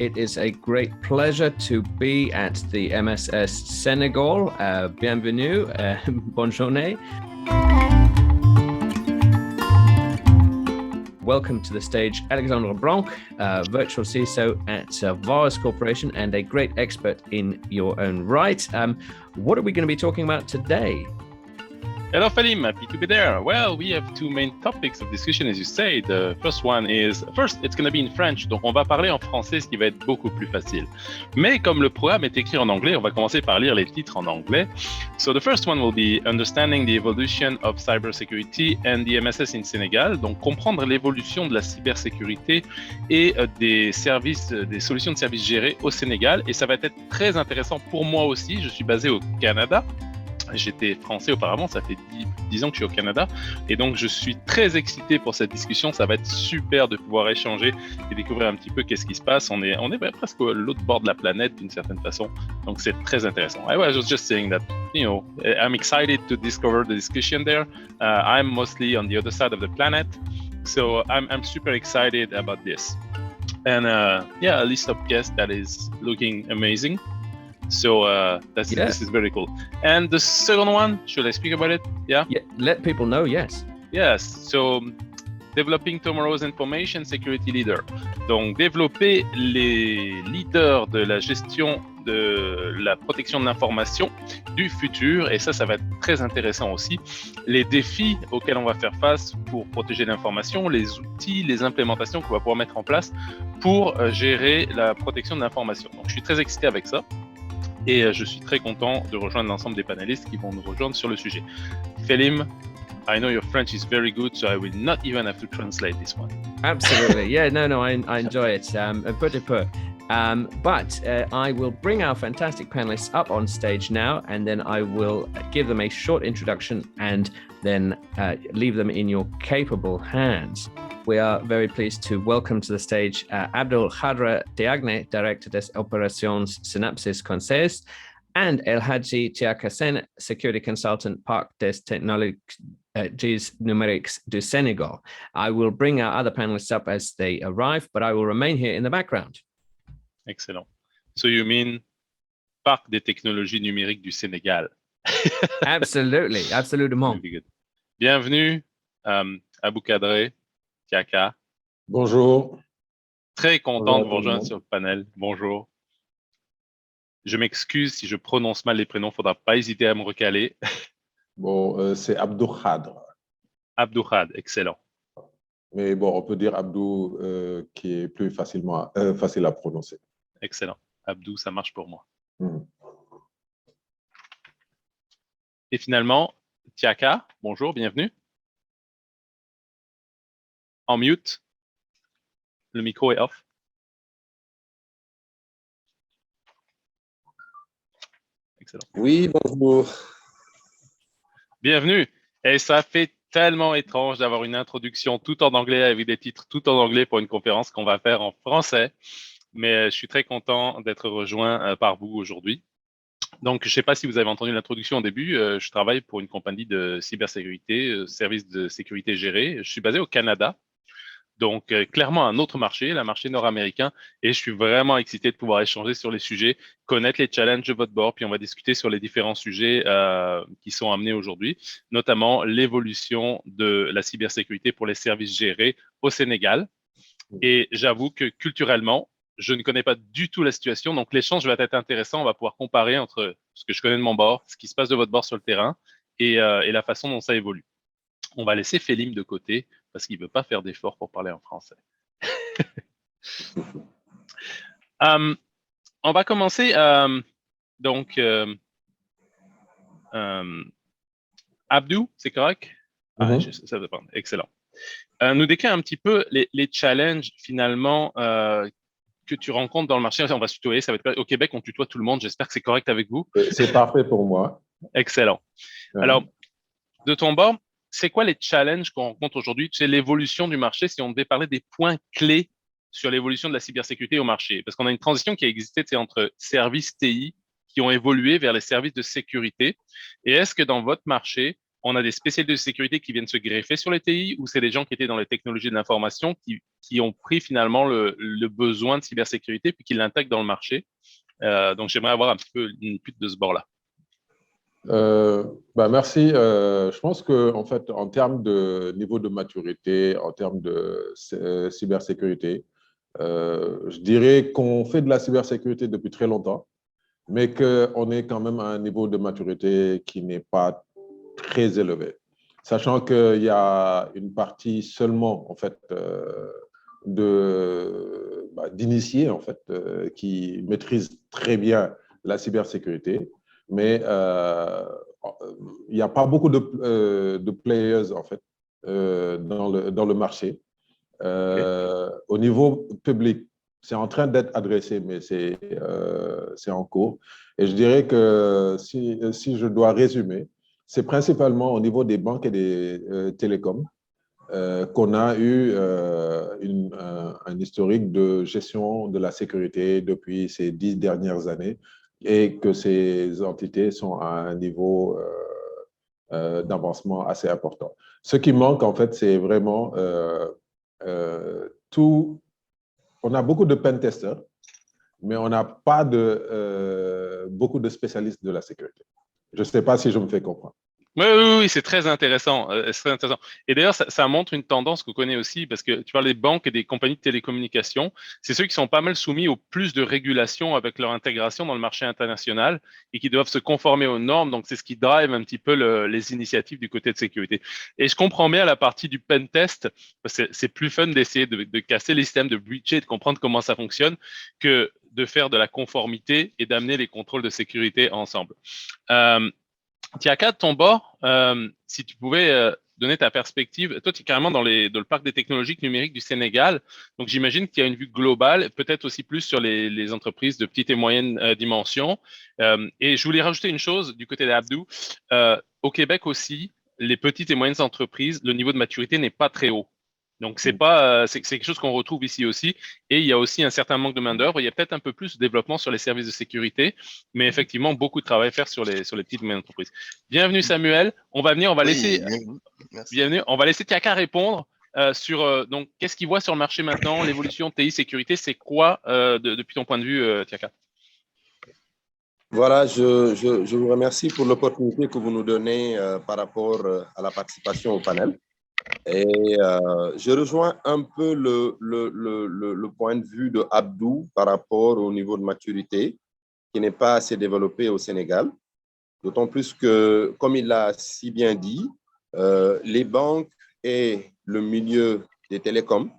It is a great pleasure to be at the MSS Senegal. Bienvenue, bonne journée. Welcome to the stage, Alexandre Blanc, virtual CISO at Vars Corporation and a great expert in your own right. What are we going to be talking about today? Hello, Falim. Happy to be there. Well, we have two main topics of discussion, as you say. The first one is, it's going to be in French. Donc, on va parler en français, ce qui va être beaucoup plus facile. Mais comme le programme est écrit en anglais, on va commencer par lire les titres en anglais. So, the first one will be Understanding the Evolution of Cybersecurity and the MSS in Senegal. Donc, comprendre l'évolution de la cybersécurité et des services, des solutions de services gérés au Sénégal. Et ça va être très intéressant pour moi aussi. Je suis basé au Canada. J'étais français auparavant, ça fait 10 ans que je suis au Canada et donc je suis très excité pour cette discussion. Ça va être super de pouvoir échanger et découvrir un petit peu qu'est-ce qui se passe. On est presque à l'autre bord de la planète d'une certaine façon, donc c'est très intéressant. I was just saying that, I'm excited to discover the discussion there. I'm mostly on the other side of the planet, so I'm super excited about this. And a list of guests that is looking amazing. So this is very cool. And the second one, should I speak about it? Yeah, let people know, yes. Yes, so developing tomorrow's information security leader. Donc, développer les leaders de la gestion de la protection de l'information du futur. Et ça va être très intéressant aussi. Les défis auxquels on va faire face pour protéger l'information, les outils, les implémentations qu'on va pouvoir mettre en place pour gérer la protection de l'information. Donc, je suis très excité avec ça. Et je suis très content de rejoindre l'ensemble des panélistes qui vont nous rejoindre sur le sujet. Felim, I know your French is very good, so I will not even have to translate this one. Absolutely. Yeah, no, I enjoy it. Peu de peu. But I will bring our fantastic panelists up on stage now, and then I will give them a short introduction and then leave them in your capable hands. We are very pleased to welcome to the stage Abdul Khadra Diagne, Director des Operations Synapsis Conseils, and El Hadji Tiakasen, Security Consultant, Parc des Technologies Numériques du Sénégal. I will bring our other panelists up as they arrive, but I will remain here in the background. Excellent. So you mean Parc des Technologies Numériques du Sénégal? Absolutely, absolument. Bienvenue, Abou Khadra Tiaka. Bonjour. Très content de vous rejoindre sur le panel. Bonjour. Je m'excuse si je prononce mal les prénoms, il ne faudra pas hésiter à me recaler. Bon, c'est Abdou Khadra. Abdou Khadra, excellent. Mais bon, on peut dire Abdou qui est plus facile à prononcer. Excellent. Abdou, ça marche pour moi. Et finalement, Tiaka, bonjour, bienvenue. En mute. Le micro est off. Excellent. Oui, bonjour. Bienvenue. Et ça fait tellement étrange d'avoir une introduction tout en anglais avec des titres tout en anglais pour une conférence qu'on va faire en français. Mais je suis très content d'être rejoint par vous aujourd'hui. Donc, je ne sais pas si vous avez entendu l'introduction au début. Je travaille pour une compagnie de cybersécurité, service de sécurité géré. Je suis basé au Canada. Donc, clairement, un autre marché, le marché nord-américain. Et je suis vraiment excité de pouvoir échanger sur les sujets, connaître les challenges de votre bord. Puis, on va discuter sur les différents sujets qui sont amenés aujourd'hui, notamment l'évolution de la cybersécurité pour les services gérés au Sénégal. Et j'avoue que culturellement, je ne connais pas du tout la situation. Donc, l'échange va être intéressant. On va pouvoir comparer entre ce que je connais de mon bord, ce qui se passe de votre bord sur le terrain et la façon dont ça évolue. On va laisser Felim de côté parce qu'il ne veut pas faire d'efforts pour parler en français. On va commencer. Abdou, c'est correct? Ça dépend. Excellent. Nous décrire un petit peu les challenges finalement que tu rencontres dans le marché. On va se tutoyer, ça va être au Québec, on tutoie tout le monde. J'espère que c'est correct avec vous. C'est parfait pour moi. Excellent. Alors, de ton bord, c'est quoi les challenges qu'on rencontre aujourd'hui? C'est l'évolution du marché, si on devait parler des points clés sur l'évolution de la cybersécurité au marché. Parce qu'on a une transition qui a existé entre services TI qui ont évolué vers les services de sécurité. Et est-ce que dans votre marché, on a des spécialistes de sécurité qui viennent se greffer sur les TI ou c'est des gens qui étaient dans les technologies de l'information qui ont pris finalement le besoin de cybersécurité puis qui l'intègrent dans le marché. Donc, j'aimerais avoir un petit peu une étude de ce bord-là. Merci. Je pense que, en fait, en termes de niveau de maturité, en termes de cybersécurité, je dirais qu'on fait de la cybersécurité depuis très longtemps, mais qu'on est quand même à un niveau de maturité qui n'est pas très élevé. Sachant qu'il y a une partie seulement, en fait, d'initiés, en fait, qui maîtrisent très bien la cybersécurité, mais il n'y a pas beaucoup de players, en fait, dans le marché. Au niveau public, c'est en train d'être adressé, mais c'est en cours. Et je dirais que si je dois résumer, c'est principalement au niveau des banques et des télécoms qu'on a eu un historique de gestion de la sécurité depuis ces 10 dernières années et que ces entités sont à un niveau d'avancement assez important. Ce qui manque, en fait, c'est vraiment tout. On a beaucoup de pentesters, mais on n'a pas beaucoup de spécialistes de la sécurité. Je ne sais pas si je me fais comprendre. Oui, c'est très intéressant. C'est très intéressant. Et d'ailleurs, ça montre une tendance qu'on connaît aussi, parce que tu parles des banques et des compagnies de télécommunications, c'est ceux qui sont pas mal soumis au plus de régulation avec leur intégration dans le marché international et qui doivent se conformer aux normes. Donc, c'est ce qui drive un petit peu les initiatives du côté de sécurité. Et je comprends bien la partie du pen test, parce que c'est plus fun d'essayer de casser les systèmes, de breacher, de comprendre comment ça fonctionne, que de faire de la conformité et d'amener les contrôles de sécurité ensemble. Tiaka, de ton bord, si tu pouvais donner ta perspective, toi tu es carrément dans le parc des technologies numériques du Sénégal, donc j'imagine qu'il y a une vue globale, peut-être aussi plus sur les entreprises de petite et moyenne dimension. Et je voulais rajouter une chose du côté d'Abdou. Au Québec aussi, les petites et moyennes entreprises, le niveau de maturité n'est pas très haut. Donc c'est quelque chose qu'on retrouve ici aussi. Et il y a aussi un certain manque de main-d'œuvre. Il y a peut-être un peu plus de développement sur les services de sécurité, mais effectivement, beaucoup de travail à faire sur les petites et moyennes entreprises. Bienvenue Samuel. On va laisser, bienvenue. On va laisser Tiaka répondre sur donc qu'est-ce qu'il voit sur le marché maintenant, l'évolution de TI sécurité, c'est quoi depuis ton point de vue, Tiaka? Voilà, je vous remercie pour l'opportunité que vous nous donnez par rapport à la participation au panel. Et je rejoins un peu le point de vue de Abdou par rapport au niveau de maturité qui n'est pas assez développé au Sénégal. D'autant plus que, comme il l'a si bien dit, les banques et le milieu des télécoms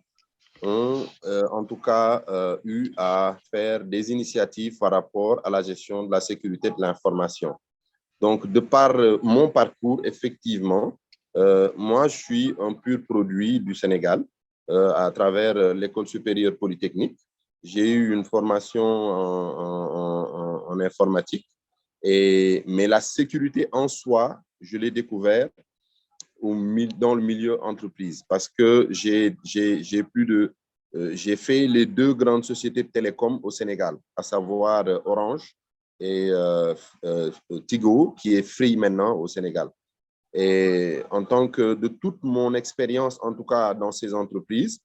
ont en tout cas eu à faire des initiatives par rapport à la gestion de la sécurité de l'information. Donc, de par mon parcours, effectivement, moi, je suis un pur produit du Sénégal à travers l'École supérieure polytechnique. J'ai eu une formation en informatique, mais la sécurité en soi, je l'ai découvert dans le milieu entreprise parce que j'ai fait les deux grandes sociétés de télécom au Sénégal, à savoir Orange et Tigo, qui est Free maintenant au Sénégal. Et en tant que de toute mon expérience, en tout cas dans ces entreprises,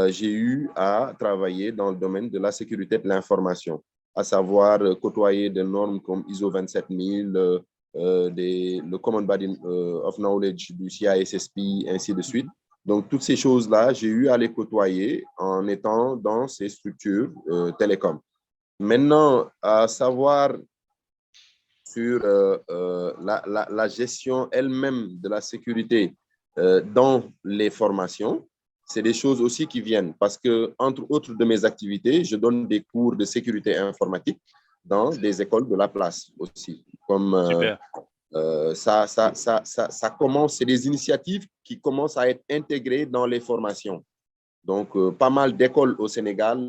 j'ai eu à travailler dans le domaine de la sécurité de l'information, à savoir côtoyer des normes comme ISO 27000, le Common Body of Knowledge du CISSP, ainsi de suite. Donc, toutes ces choses-là, j'ai eu à les côtoyer en étant dans ces structures télécom. Maintenant, à savoir sur la gestion elle-même de la sécurité dans les formations, c'est des choses aussi qui viennent parce que, entre autres de mes activités, je donne des cours de sécurité informatique dans des écoles de la place aussi. Comme ça commence, c'est des initiatives qui commencent à être intégrées dans les formations. Donc, pas mal d'écoles au Sénégal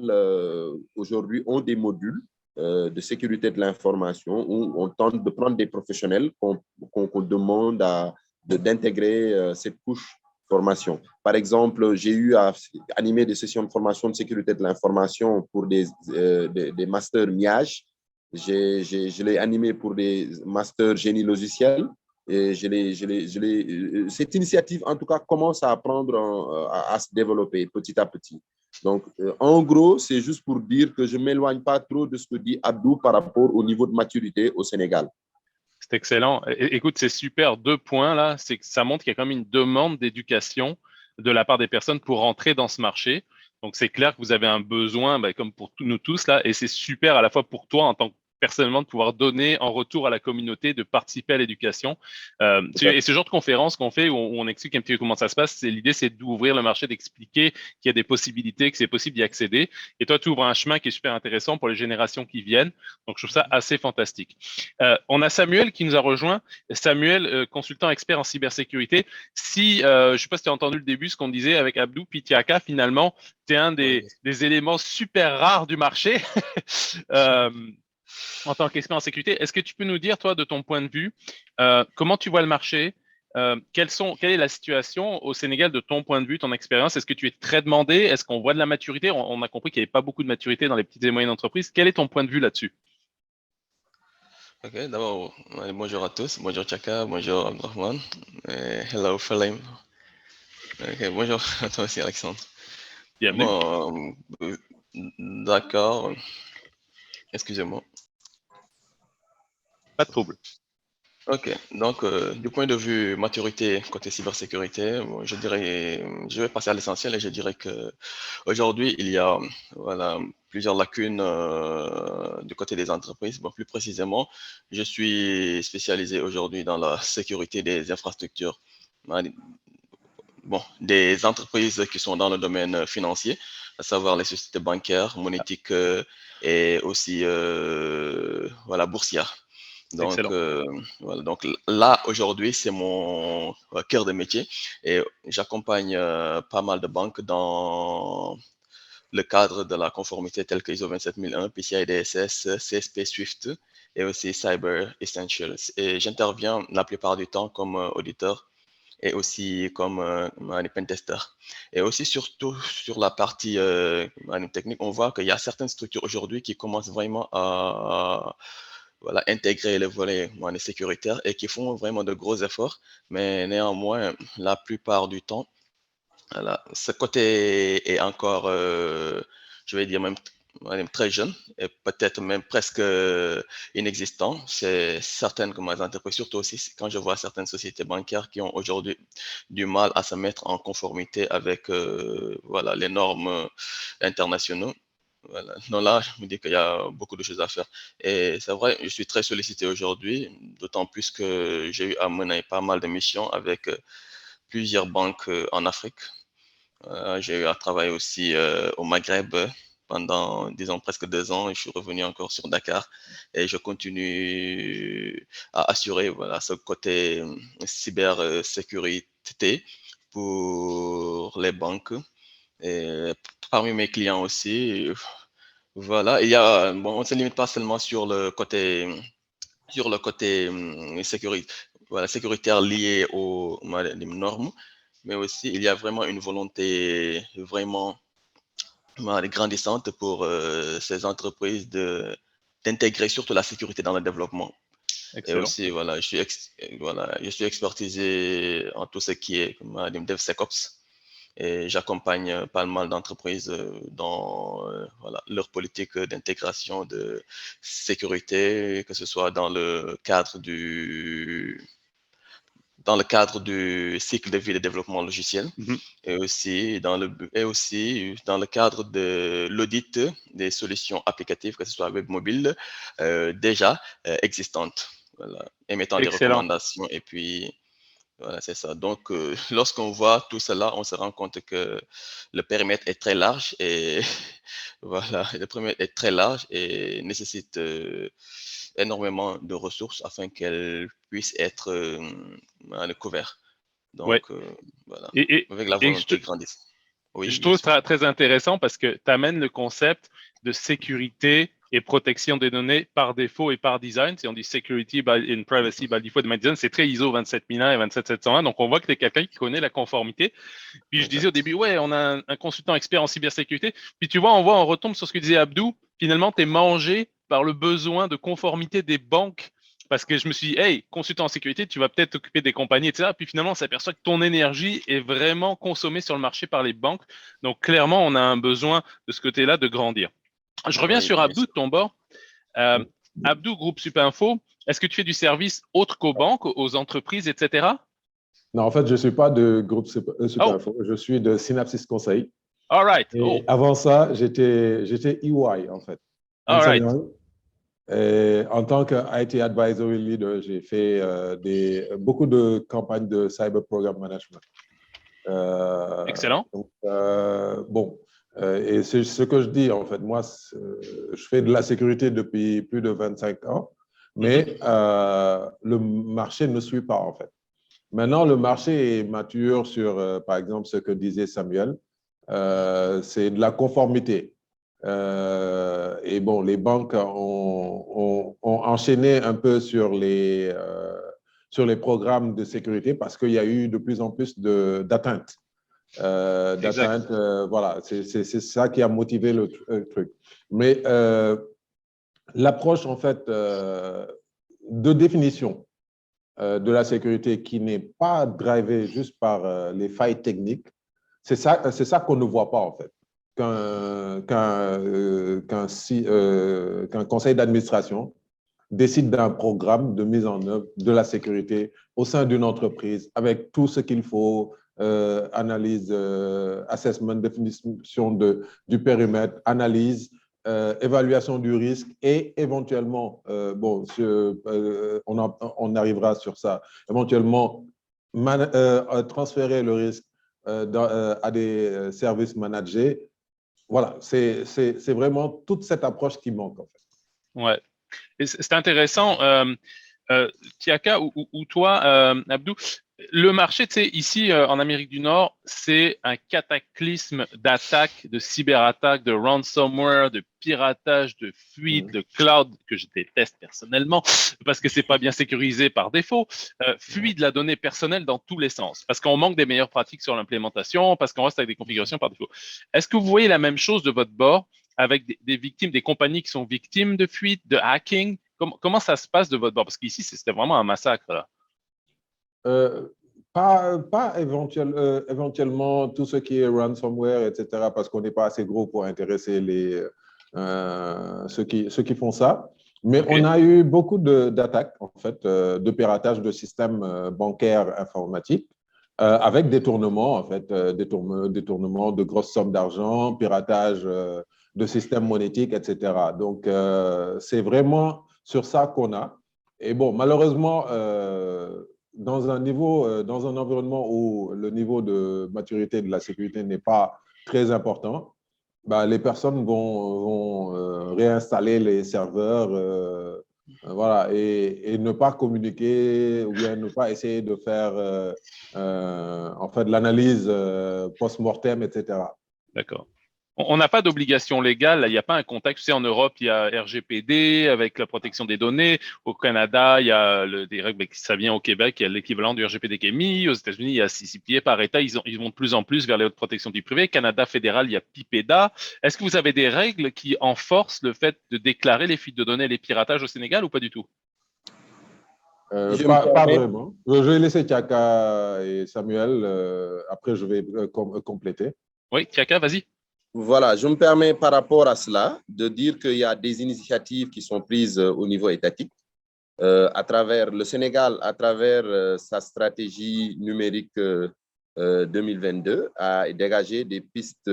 aujourd'hui ont des modules de sécurité de l'information où on tente de prendre des professionnels qu'on demande d'intégrer cette couche formation. Par exemple, j'ai eu à animer des sessions de formation de sécurité de l'information pour des masters MIAGE. Je l'ai animé pour des masters génie logiciel Et cette initiative, en tout cas, commence à à se développer petit à petit. Donc, en gros, c'est juste pour dire que je ne m'éloigne pas trop de ce que dit Abdou par rapport au niveau de maturité au Sénégal. C'est excellent. Écoute, c'est super. 2 points là, c'est que ça montre qu'il y a quand même une demande d'éducation de la part des personnes pour rentrer dans ce marché. Donc, c'est clair que vous avez un besoin, comme pour nous tous là, et c'est super à la fois pour toi en tant que personnellement de pouvoir donner en retour à la communauté, de participer à l'éducation. Et ce genre de conférence qu'on fait où on explique un petit peu comment ça se passe, l'idée c'est d'ouvrir le marché, d'expliquer qu'il y a des possibilités, que c'est possible d'y accéder. Et toi, tu ouvres un chemin qui est super intéressant pour les générations qui viennent. Donc, je trouve ça assez fantastique. On a Samuel qui nous a rejoint. Samuel, consultant expert en cybersécurité. Si, je ne sais pas si tu as entendu le début, ce qu'on disait avec Abdou Pitiaka, finalement, tu es un des éléments super rares du marché. En tant qu'expert en sécurité, est-ce que tu peux nous dire, toi, de ton point de vue, comment tu vois le marché? Quelle est la situation au Sénégal de ton point de vue, ton expérience? Est-ce que tu es très demandé? Est-ce qu'on voit de la maturité? On a compris qu'il n'y avait pas beaucoup de maturité dans les petites et moyennes entreprises. Quel est ton point de vue là-dessus? Ok, d'abord, bonjour à tous. Bonjour Chaka, bonjour Abdurrahman. Hello, Falim. Ok, bonjour à toi aussi, Alexandre. Bienvenue. Bon, d'accord. Excusez-moi. Pas de trouble. Ok, donc du point de vue maturité côté cybersécurité, bon, je vais passer à l'essentiel et je dirais que aujourd'hui il y a plusieurs lacunes du côté des entreprises. Bon, plus précisément, je suis spécialisé aujourd'hui dans la sécurité des infrastructures. Bon, des entreprises qui sont dans le domaine financier, à savoir les sociétés bancaires, monétiques et aussi boursières. Donc, donc là, aujourd'hui, c'est mon cœur de métier et j'accompagne pas mal de banques dans le cadre de la conformité telle que ISO 27001, PCI DSS, CSP Swift et aussi Cyber Essentials. Et j'interviens la plupart du temps comme auditeur et aussi comme pentester. Et aussi surtout sur la partie technique, on voit qu'il y a certaines structures aujourd'hui qui commencent vraiment à intégrer les volets sécuritaires et qui font vraiment de gros efforts, mais néanmoins, la plupart du temps, ce côté est encore, je vais dire même très jeune et peut-être même presque inexistant. C'est certaines entreprises, surtout aussi quand je vois certaines sociétés bancaires qui ont aujourd'hui du mal à se mettre en conformité avec les normes internationales. Voilà. Donc là, je me dis qu'il y a beaucoup de choses à faire. Et c'est vrai, je suis très sollicité aujourd'hui, d'autant plus que j'ai eu à mener pas mal de missions avec plusieurs banques en Afrique. J'ai eu à travailler aussi au Maghreb pendant, disons, presque 2 ans. Et je suis revenu encore sur Dakar et je continue à assurer ce côté cybersécurité pour les banques. Et parmi mes clients aussi, on ne se limite pas seulement sur le côté sécuritaire lié aux normes, mais aussi il y a vraiment une volonté vraiment grandissante pour ces entreprises d'intégrer surtout la sécurité dans le développement. Excellent. Et aussi, je suis expertisé en tout ce qui est DevSecOps. Et j'accompagne pas mal d'entreprises dans leur politique d'intégration de sécurité, que ce soit dans le cadre du cycle de vie de développement logiciel et aussi dans le cadre de l'audit des solutions applicatives, que ce soit web mobile, déjà existantes, émettant des recommandations et puis voilà, c'est ça. Donc, lorsqu'on voit tout cela, on se rend compte que le périmètre est très large et le périmètre est très large et nécessite énormément de ressources afin qu'elle puisse être couverte. Donc, avec la volonté de grandir. Oui, je trouve ça très intéressant parce que tu amènes le concept de sécurité et protection des données par défaut et par design. Si on dit security and privacy by default de design, c'est très ISO 27001 et 27701. Donc, on voit que tu es quelqu'un qui connaît la conformité. Puis, je disais au début, on a un consultant expert en cybersécurité. Puis, tu vois, on retombe sur ce que disait Abdou. Finalement, tu es mangé par le besoin de conformité des banques parce que je me suis dit, hey, consultant en sécurité, tu vas peut-être t'occuper des compagnies, etc. Puis finalement, on s'aperçoit que ton énergie est vraiment consommée sur le marché par les banques. Donc, clairement, on a un besoin de ce côté-là de grandir. Je reviens Oui, sur bien Abdou sûr. de ton bord. Abdou, groupe Supinfo, est-ce que tu fais du service autre qu'aux banques, aux entreprises, etc.? Non, en fait, je ne suis pas de groupe Oh, Superinfo, je suis de Synapsis Conseil. all right. Et Oh, avant ça, j'étais EY, en fait. all Ernst right. Young. Et en tant que IT Advisory Leader, j'ai fait beaucoup de campagnes de Cyber Program Management. Excellent. Donc, bon, et c'est ce que je dis, en fait. Moi, je fais de la sécurité depuis plus de 25 ans, mais le marché ne suit pas, en fait. Maintenant, le marché est mature sur, par exemple, ce que disait Samuel. C'est de la conformité. Et bon, les banques ont enchaîné un peu sur les programmes de sécurité parce qu'il y a eu de plus en plus d'atteintes. Exact. Voilà, c'est ça qui a motivé le truc. Mais l'approche, en fait, de définition de la sécurité qui n'est pas drivée juste par les failles techniques, c'est ça qu'on ne voit pas, en fait. Qu'un conseil d'administration décide d'un programme de mise en œuvre de la sécurité au sein d'une entreprise avec tout ce qu'il faut, analyse, assessment, définition du périmètre, analyse, évaluation du risque et éventuellement, bon, on arrivera sur ça, éventuellement transférer le risque à des services managés. Voilà, c'est vraiment toute cette approche qui manque, en fait. Ouais. Et c'est intéressant. Tiaka ou toi, Abdou, le marché, tu sais, ici en Amérique du Nord, c'est un cataclysme d'attaques, de cyberattaques, de ransomware, de piratage, de fuite, de cloud, que je déteste personnellement parce que c'est pas bien sécurisé par défaut, fuite de la donnée personnelle dans tous les sens, parce qu'on manque des meilleures pratiques sur l'implémentation, parce qu'on reste avec des configurations par défaut. Est-ce que vous voyez la même chose de votre bord avec des victimes, des compagnies qui sont victimes de fuite, de hacking? Comment ça se passe de votre bord? Parce qu'ici, c'était vraiment un massacre, là. Pas éventuellement tout ce qui est ransomware, etc., parce qu'on n'est pas assez gros pour intéresser ceux qui font ça. Mais Okay. on a eu beaucoup d'attaques, en fait, de piratage de systèmes bancaires informatiques, avec détournement, en fait, détournement de grosses sommes d'argent, piratage de systèmes monétiques, etc. Donc, c'est vraiment sur ça qu'on a. Et bon, malheureusement, dans un environnement où le niveau de maturité de la sécurité n'est pas très important, bah, les personnes vont réinstaller les serveurs, voilà, et ne pas communiquer ou bien ne pas essayer de faire en fait, de l'analyse post-mortem, etc. D'accord. On n'a pas d'obligation légale, il n'y a pas un contexte. Tu sais, en Europe, il y a RGPD avec la protection des données. Au Canada, il y a des règles, mais ça vient au Québec, il y a l'équivalent du RGPD qui est mis. Aux États-Unis, il y a CCPA par État. Ils vont de plus en plus vers les hautes protections du privé. Canada fédéral, il y a PIPEDA. Est-ce que vous avez des règles qui enforcent le fait de déclarer les fuites de données et les piratages au Sénégal ou pas du tout? Pas vraiment. Je vais laisser Tiaka et Samuel. Après, je vais compléter. Oui, Tiaka, vas-y. Voilà, je me permets par rapport à cela de dire qu'il y a des initiatives qui sont prises au niveau étatique à travers le Sénégal, à travers sa stratégie numérique 2022, a dégagé des pistes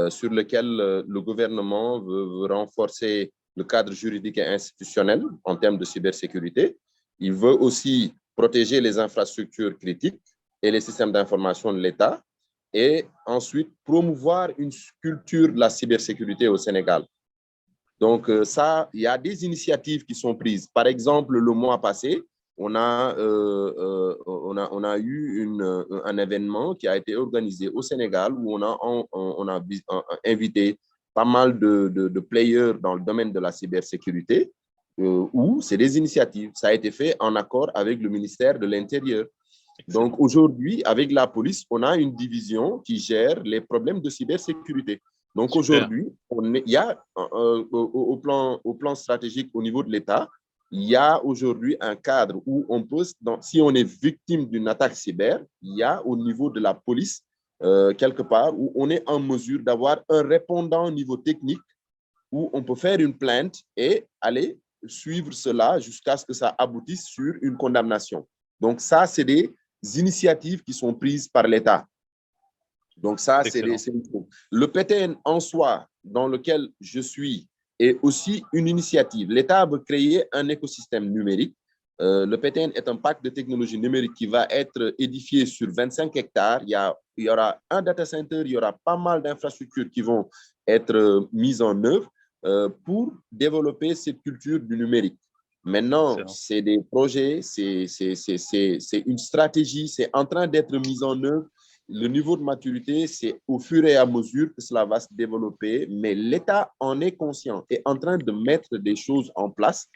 sur lesquelles le gouvernement veut renforcer le cadre juridique et institutionnel en termes de cybersécurité. Il veut aussi protéger les infrastructures critiques et les systèmes d'information de l'État et ensuite promouvoir une culture de la cybersécurité au Sénégal. Donc, ça, il y a des initiatives qui sont prises. Par exemple, le mois passé, on a eu un événement qui a été organisé au Sénégal où on a invité pas mal de players dans le domaine de la cybersécurité, où c'est des initiatives. Ça a été fait en accord avec le ministère de l'Intérieur. Donc aujourd'hui, avec la police, on a une division qui gère les problèmes de cybersécurité. Donc aujourd'hui, il y a au plan stratégique au niveau de l'État, il y a aujourd'hui un cadre où on peut, si on est victime d'une attaque cyber, il y a au niveau de la police, quelque part, où on est en mesure d'avoir un répondant au niveau technique, où on peut faire une plainte et aller suivre cela jusqu'à ce que ça aboutisse sur une condamnation. Donc ça, c'est des initiatives qui sont prises par l'État. Donc ça, c'est le PTN en soi, dans lequel je suis, est aussi une initiative. L'État veut créer un écosystème numérique. Le PTN est un parc de technologie numérique qui va être édifié sur 25 hectares. Il y aura un data center, il y aura pas mal d'infrastructures qui vont être mises en œuvre pour développer cette culture du numérique. Maintenant, c'est des projets, c'est une stratégie, c'est en train d'être mis en œuvre. Le niveau de maturité, c'est au fur et à mesure que cela va se développer, mais l'État en est conscient et en train de mettre des choses en place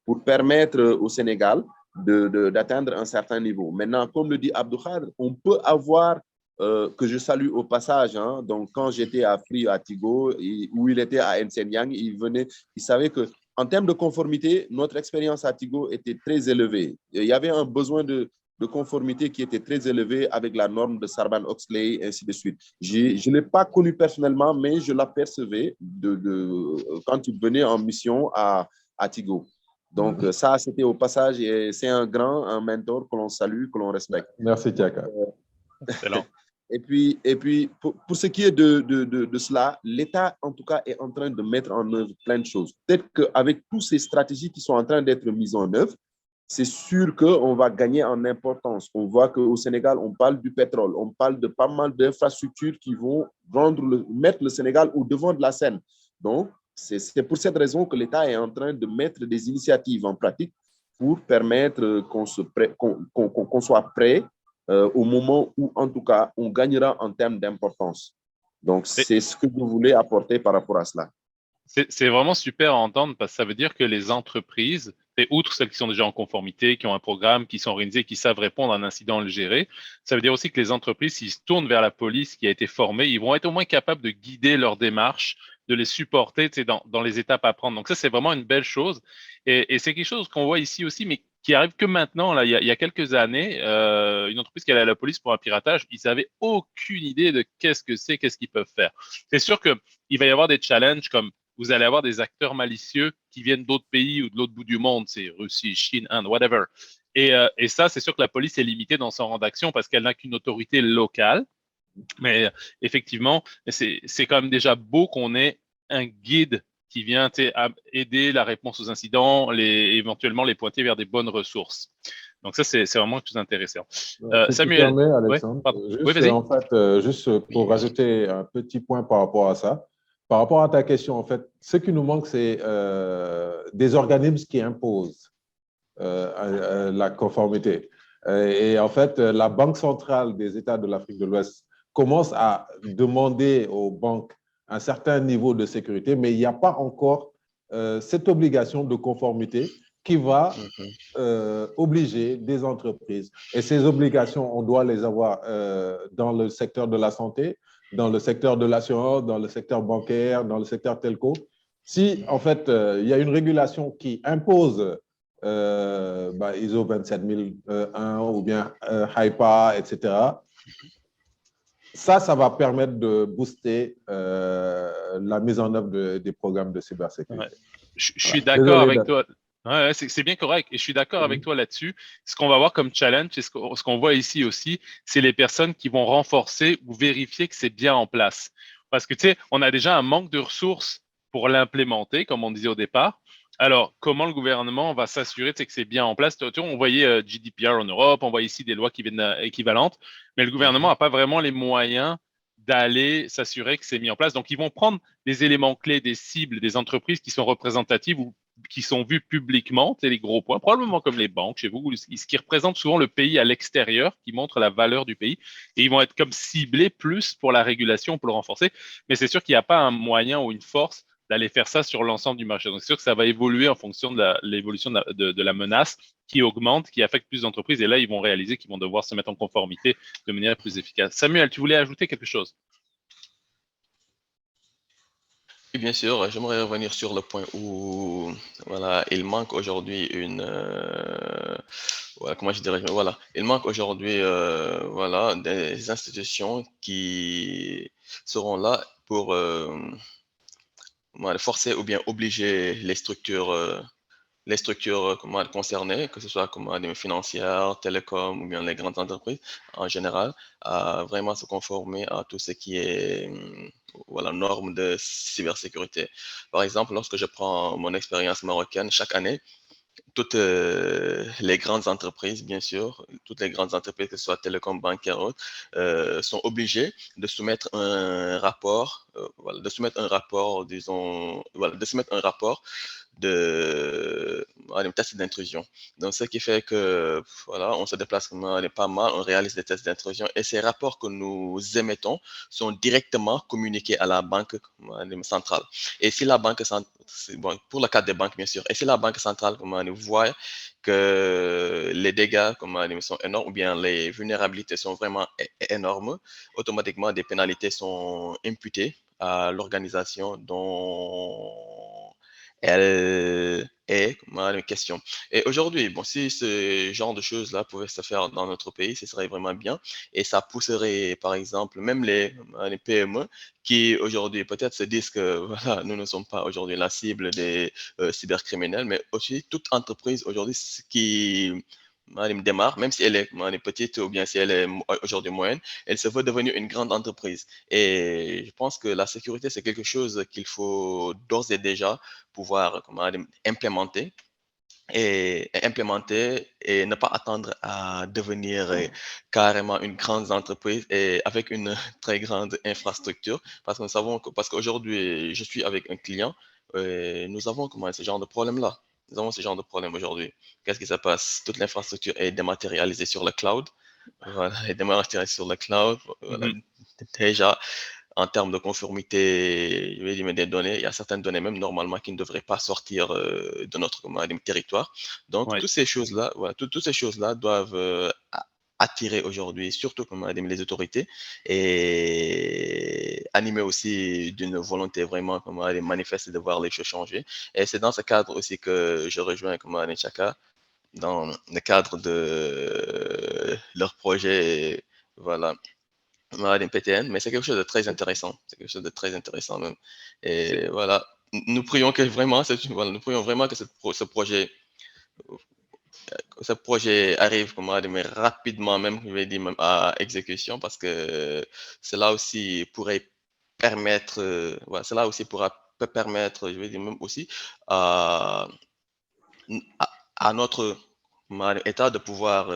pour permettre au Sénégal d'atteindre un certain niveau. Maintenant, comme le dit Abdou Khadr, on peut avoir, que je salue au passage, hein, donc quand j'étais à Free à Tigo, où il était à Nsenyang, il savait que en termes de conformité, notre expérience à Tigo était très élevée. Il y avait un besoin de conformité qui était très élevé avec la norme de Sarbanes-Oxley, et ainsi de suite. Je ne l'ai pas connu personnellement, mais je l'apercevais quand il venait en mission à Tigo. Donc, ça, c'était au passage, et c'est un mentor que l'on salue, que l'on respecte. Merci, Tiaka. Excellent. Et puis pour ce qui est de cela, l'État, en tout cas, est en train de mettre en œuvre plein de choses. Peut-être qu'avec toutes ces stratégies qui sont en train d'être mises en œuvre, c'est sûr qu'on va gagner en importance. On voit qu'au Sénégal, on parle du pétrole, on parle de pas mal d'infrastructures qui vont mettre le Sénégal au devant de la scène. Donc, c'est pour cette raison que l'État est en train de mettre des initiatives en pratique pour permettre qu'on soit prêt au moment où, en tout cas, on gagnera en termes d'importance. Donc, c'est ce que je voulais apporter par rapport à cela. C'est vraiment super à entendre parce que ça veut dire que les entreprises, et outre celles qui sont déjà en conformité, qui ont un programme, qui sont organisées, qui savent répondre à un incident, le gérer, ça veut dire aussi que les entreprises, s'ils se tournent vers la police qui a été formée, ils vont être au moins capables de guider leur démarche, de les supporter dans les étapes à prendre. Donc ça, c'est vraiment une belle chose. Et c'est quelque chose qu'on voit ici aussi, mais qui arrive que maintenant. Là, il y a quelques années, une entreprise qui allait à la police pour un piratage, ils n'avaient aucune idée de qu'est-ce que c'est, qu'est-ce qu'ils peuvent faire. C'est sûr qu'il va y avoir des challenges comme vous allez avoir des acteurs malicieux qui viennent d'autres pays ou de l'autre bout du monde, c'est Russie, Chine, Inde, whatever. Et ça, c'est sûr que la police est limitée dans son rang d'action parce qu'elle n'a qu'une autorité locale. Mais effectivement, c'est quand même déjà beau qu'on ait un guide qui vient aider la réponse aux incidents, éventuellement les pointer vers des bonnes ressources. Donc ça, c'est vraiment quelque chose d'intéressant. Samuel, Alexandre, ouais, oui, vas-y. En fait, juste pour rajouter un petit point par rapport à ça. Par rapport à ta question, en fait, ce qui nous manque, c'est des organismes qui imposent la conformité. Et en fait, la Banque centrale des États de l'Afrique de l'Ouest commence à demander aux banques un certain niveau de sécurité, mais il n'y a pas encore cette obligation de conformité qui va obliger des entreprises. Et ces obligations, on doit les avoir dans le secteur de la santé, dans le secteur de l'assurance, dans le secteur bancaire, dans le secteur telco. Si, en fait, il y a une régulation qui impose ISO 27001 ou bien HIPAA, etc., ça va permettre de booster la mise en œuvre des programmes de cybersécurité. Ouais. Je suis d'accord avec toi. Ouais, c'est bien correct. Et je suis d'accord avec toi là-dessus. Ce qu'on va voir comme challenge, et ce qu'on voit ici aussi, c'est les personnes qui vont renforcer ou vérifier que c'est bien en place. Parce que, tu sais, on a déjà un manque de ressources pour l'implémenter, comme on disait au départ. Alors, comment le gouvernement va s'assurer que c'est bien en place? On voyait GDPR en Europe, on voit ici des lois qui viennent équivalentes, mais le gouvernement n'a pas vraiment les moyens d'aller s'assurer que c'est mis en place. Donc, ils vont prendre des éléments clés, des cibles, des entreprises qui sont représentatives ou qui sont vues publiquement, c'est les gros points, probablement comme les banques chez vous, ce qui représente souvent le pays à l'extérieur, qui montre la valeur du pays, et ils vont être comme ciblés plus pour la régulation, pour le renforcer. Mais c'est sûr qu'il n'y a pas un moyen ou une force d'aller faire ça sur l'ensemble du marché. Donc, c'est sûr que ça va évoluer en fonction de l'évolution de la menace qui augmente, qui affecte plus d'entreprises. Et là, ils vont réaliser qu'ils vont devoir se mettre en conformité de manière plus efficace. Samuel, tu voulais ajouter quelque chose? Oui, bien sûr, j'aimerais revenir sur le point où voilà, il manque aujourd'hui voilà, comment je dirais, voilà, il manque aujourd'hui voilà, des institutions qui seront là pour voilà, forcer ou bien obliger les structures comment dire, concernées, que ce soit comment dire, financières, télécom ou bien les grandes entreprises en général, à vraiment se conformer à tout ce qui est voilà, normes de cybersécurité. Par exemple, lorsque je prends mon expérience marocaine, chaque année, toutes les grandes entreprises, bien sûr, toutes les grandes entreprises, que ce soit télécom, bancaire, autres, sont obligées de soumettre un rapport, voilà, de soumettre un rapport, disons, voilà, de soumettre un rapport de tests d'intrusion. Donc, ce qui fait que, voilà, on se déplace pas mal, on réalise des tests d'intrusion et ces rapports que nous émettons sont directement communiqués à la banque centrale. Et si la banque centrale, bon, pour le cas des banques, bien sûr, et si la banque centrale, voit que les dégâts, sont énormes ou bien les vulnérabilités sont vraiment énormes, automatiquement des pénalités sont imputées à l'organisation dont elle est une question. Et aujourd'hui, bon, si ce genre de choses-là pouvait se faire dans notre pays, ce serait vraiment bien. Et ça pousserait, par exemple, même les PME qui aujourd'hui peut-être se disent que voilà, nous ne sommes pas aujourd'hui la cible des cybercriminels, mais aussi toute entreprise aujourd'hui qui démarre, même si elle est petite ou bien si elle est aujourd'hui moyenne, elle se veut devenir une grande entreprise. Et je pense que la sécurité, c'est quelque chose qu'il faut d'ores et déjà pouvoir implémenter et ne pas attendre à devenir carrément une grande entreprise et avec une très grande infrastructure parce que nous savons que parce qu'aujourd'hui je suis avec un client nous avons ce genre de problème là. Nous avons ce genre de problème aujourd'hui. Qu'est-ce qui se passe? Toute l'infrastructure est dématérialisée sur le cloud. Voilà, est dématérialisée sur le cloud. Voilà. Mhm. Déjà, en termes de conformité, je vais dire, des données, il y a certaines données même normalement qui ne devraient pas sortir de notre territoire. Donc, Ouais. toutes ces choses-là, voilà, toutes ces choses-là doivent attirer aujourd'hui, surtout les autorités, et animer aussi d'une volonté vraiment manifeste de voir les choses changer. Et c'est dans ce cadre aussi que je rejoins Chaka, dans le cadre de leur projet. Voilà, ouais, PTN, mais c'est quelque chose de très intéressant. C'est quelque chose de très intéressant même. C'est- Et voilà, nous prions que vraiment, voilà, nous prions vraiment que ce projet arrive mais rapidement même, je vais dire même à exécution, parce que cela aussi pourrait permettre, voilà, cela aussi pourra permettre, je vais dire même aussi à, à, à notre État de pouvoir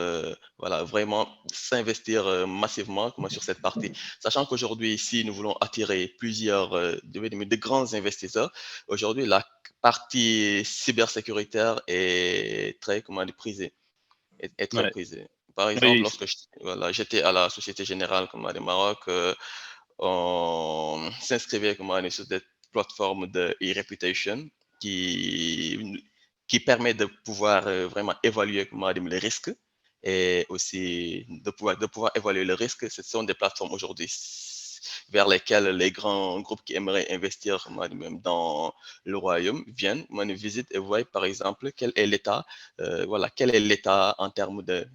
voilà, vraiment s'investir massivement sur cette partie. Sachant qu'aujourd'hui, ici, nous voulons attirer plusieurs de grands investisseurs. Aujourd'hui, la partie cybersécuritaire est très prisée. Est très ouais. prisée. Par exemple, Oui, lorsque voilà, j'étais à la Société Générale du Maroc, on s'inscrivait sur des plateformes de e-reputation qui, qui permet de pouvoir vraiment évaluer les risques et aussi de pouvoir évaluer le risque. Ce sont des plateformes aujourd'hui vers lesquelles les grands groupes qui aimeraient investir même dans le royaume viennent, visitent et voient par exemple quel est l'état, voilà, quel est l'état en termes de,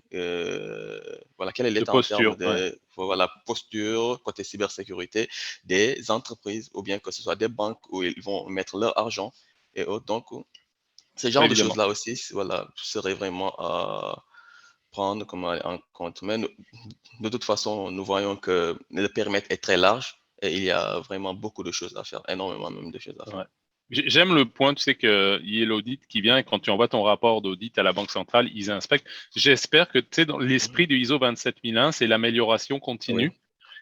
voilà, quel est de l'état en termes posture. Ouais. de voilà, posture côté cybersécurité des entreprises ou bien que ce soit des banques où ils vont mettre leur argent et autres. Donc, ce genre de Évidemment. choses-là aussi, voilà, serait vraiment à prendre en compte. Mais de toute façon, nous voyons que le périmètre est très large et il y a vraiment beaucoup de choses à faire, énormément même de choses à faire. Ouais. J'aime le point, tu sais, qu'il y ait l'audit qui vient et quand tu envoies ton rapport d'audit à la Banque centrale, ils inspectent. J'espère que, tu sais, dans Mhm. l'esprit du ISO 27001, c'est l'amélioration Oui, continue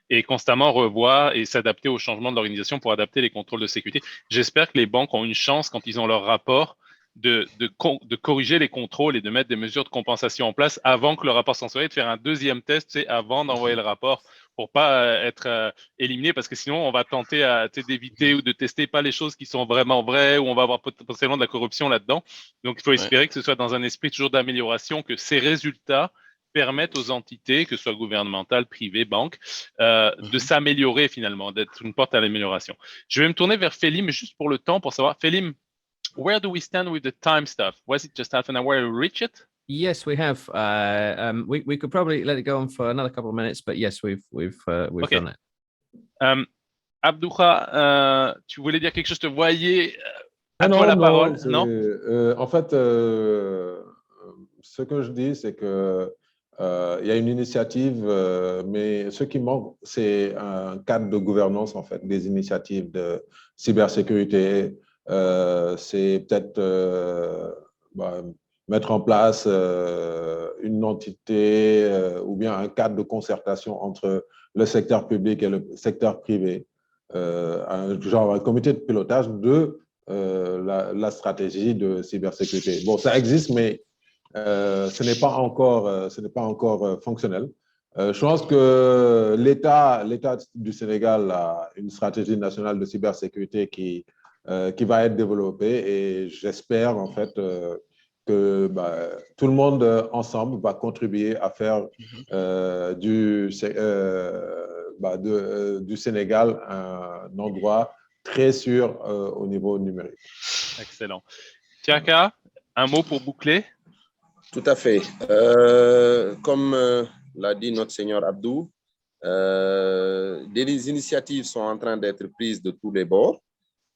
et constamment revoir et s'adapter aux changements de l'organisation pour adapter les contrôles de sécurité. J'espère que les banques ont une chance, quand ils ont leur rapport, de corriger les contrôles et de mettre des mesures de compensation en place avant que le rapport s'en soit et de faire un deuxième test, tu sais, avant d'envoyer le rapport pour pas être éliminé parce que sinon on va tenter tu sais, d'éviter ou de tester pas les choses qui sont vraiment vraies ou on va avoir potentiellement de la corruption là-dedans. Donc il faut oui, espérer que ce soit dans un esprit toujours d'amélioration, que ces résultats permettent aux entités, que ce soit gouvernementales, privées, banques, de s'améliorer finalement, d'être une porte à l'amélioration. Je vais me tourner vers Félim juste pour le temps, pour savoir, Félim, where do we stand with the time stuff? Was it just half an hour to reach it? Yes, we have. We could probably let it go on for another couple of minutes, but yes, we've Okay. done it. Abdoucha, tu voulais dire quelque chose? Te voyais à Non, toi la non, parole, c'est- non? En fait, ce que je dis, c'est que il y a une initiative, mais ce qui manque, c'est un cadre de gouvernance, en fait, des initiatives de cybersécurité. C'est peut-être mettre en place une entité ou bien un cadre de concertation entre le secteur public et le secteur privé, genre un comité de pilotage de la stratégie de cybersécurité. Bon, ça existe, mais ce n'est pas encore fonctionnel. Je pense que l'État du Sénégal a une stratégie nationale de cybersécurité qui va être développée et j'espère en fait que tout le monde ensemble va contribuer à faire du Sénégal un endroit très sûr au niveau numérique. Excellent. Tiaka, un mot pour boucler? Tout à fait. Comme l'a dit notre Seigneur Abdou, des initiatives sont en train d'être prises de tous les bords.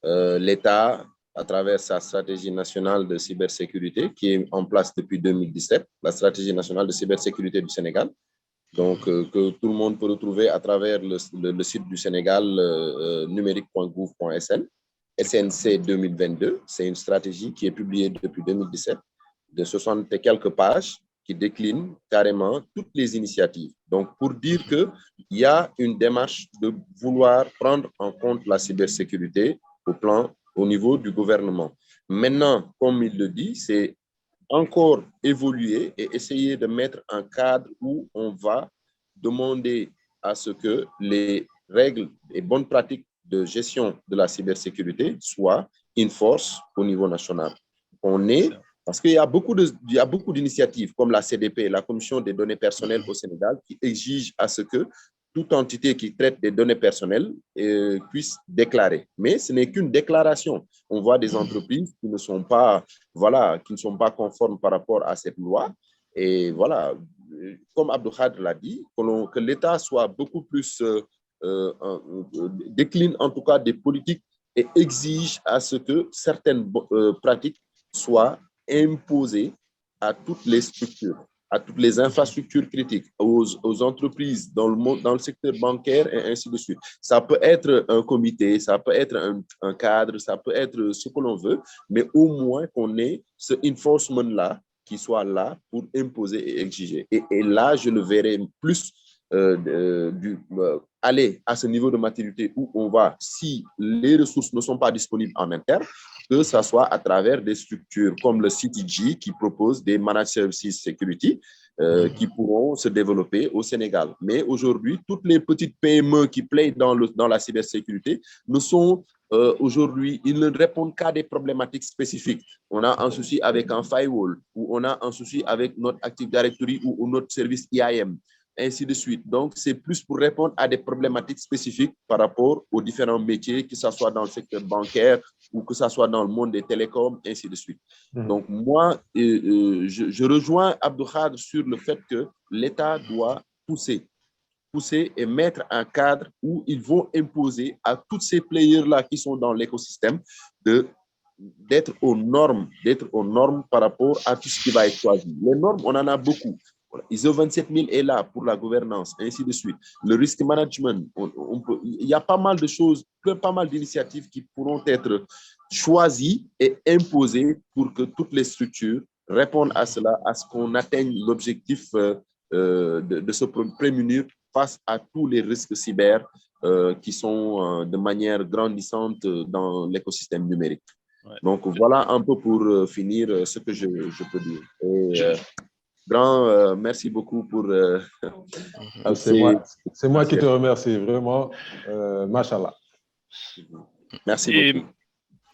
L'État, à travers sa stratégie nationale de cybersécurité, qui est en place depuis 2017, la stratégie nationale de cybersécurité du Sénégal, donc que tout le monde peut retrouver à travers le site du Sénégal, numérique.gouv.sn, SNC 2022. C'est une stratégie qui est publiée depuis 2017, de 60 et quelques pages, qui décline carrément toutes les initiatives. Donc, pour dire qu'il y a une démarche de vouloir prendre en compte la cybersécurité au niveau du gouvernement. Maintenant, comme il le dit, c'est encore évoluer et essayer de mettre un cadre où on va demander à ce que les règles et bonnes pratiques de gestion de la cybersécurité soient in force au niveau national. Parce qu'il y a beaucoup d'initiatives comme la CDP, la Commission des données personnelles au Sénégal, qui exigent à ce que toute entité qui traite des données personnelles puisse déclarer. Mais ce n'est qu'une déclaration. On voit des entreprises qui ne sont pas conformes par rapport à cette loi. Et voilà, comme Abdou Khadr l'a dit, que l'État soit beaucoup plus, décline en tout cas des politiques et exige à ce que certaines pratiques soient imposées à toutes les structures, à toutes les infrastructures critiques, aux entreprises dans le secteur bancaire et ainsi de suite. Ça peut être un comité, ça peut être un cadre, ça peut être ce que l'on veut, mais au moins qu'on ait ce enforcement-là qui soit là pour imposer et exiger. Et là, je le verrai plus aller à ce niveau de maturité où on va, si les ressources ne sont pas disponibles en interne, que ce soit à travers des structures comme le CTG qui propose des Managed Services Security qui pourront se développer au Sénégal. Mais aujourd'hui, toutes les petites PME qui plaident dans la cybersécurité aujourd'hui, ils ne répondent qu'à des problématiques spécifiques. On a un souci avec un firewall, ou on a un souci avec notre Active Directory ou notre service IAM, ainsi de suite. Donc, c'est plus pour répondre à des problématiques spécifiques par rapport aux différents métiers, que ce soit dans le secteur bancaire ou que ce soit dans le monde des télécoms, ainsi de suite. Donc, moi, je rejoins Abdou Khadr sur le fait que l'État doit pousser et mettre un cadre où ils vont imposer à tous ces players-là qui sont dans l'écosystème d'être aux normes par rapport à tout ce qui va être choisi. Les normes, on en a beaucoup. ISO 27000 est là pour la gouvernance, ainsi de suite. Le risk management, il y a pas mal de choses, pas mal d'initiatives qui pourront être choisies et imposées pour que toutes les structures répondent à cela, à ce qu'on atteigne l'objectif de se prémunir face à tous les risques cyber qui sont de manière grandissante dans l'écosystème numérique. Ouais. Donc, voilà un peu pour finir ce que je peux dire. Et, merci beaucoup pour... c'est moi qui te remercie, vraiment. Machallah. Merci beaucoup.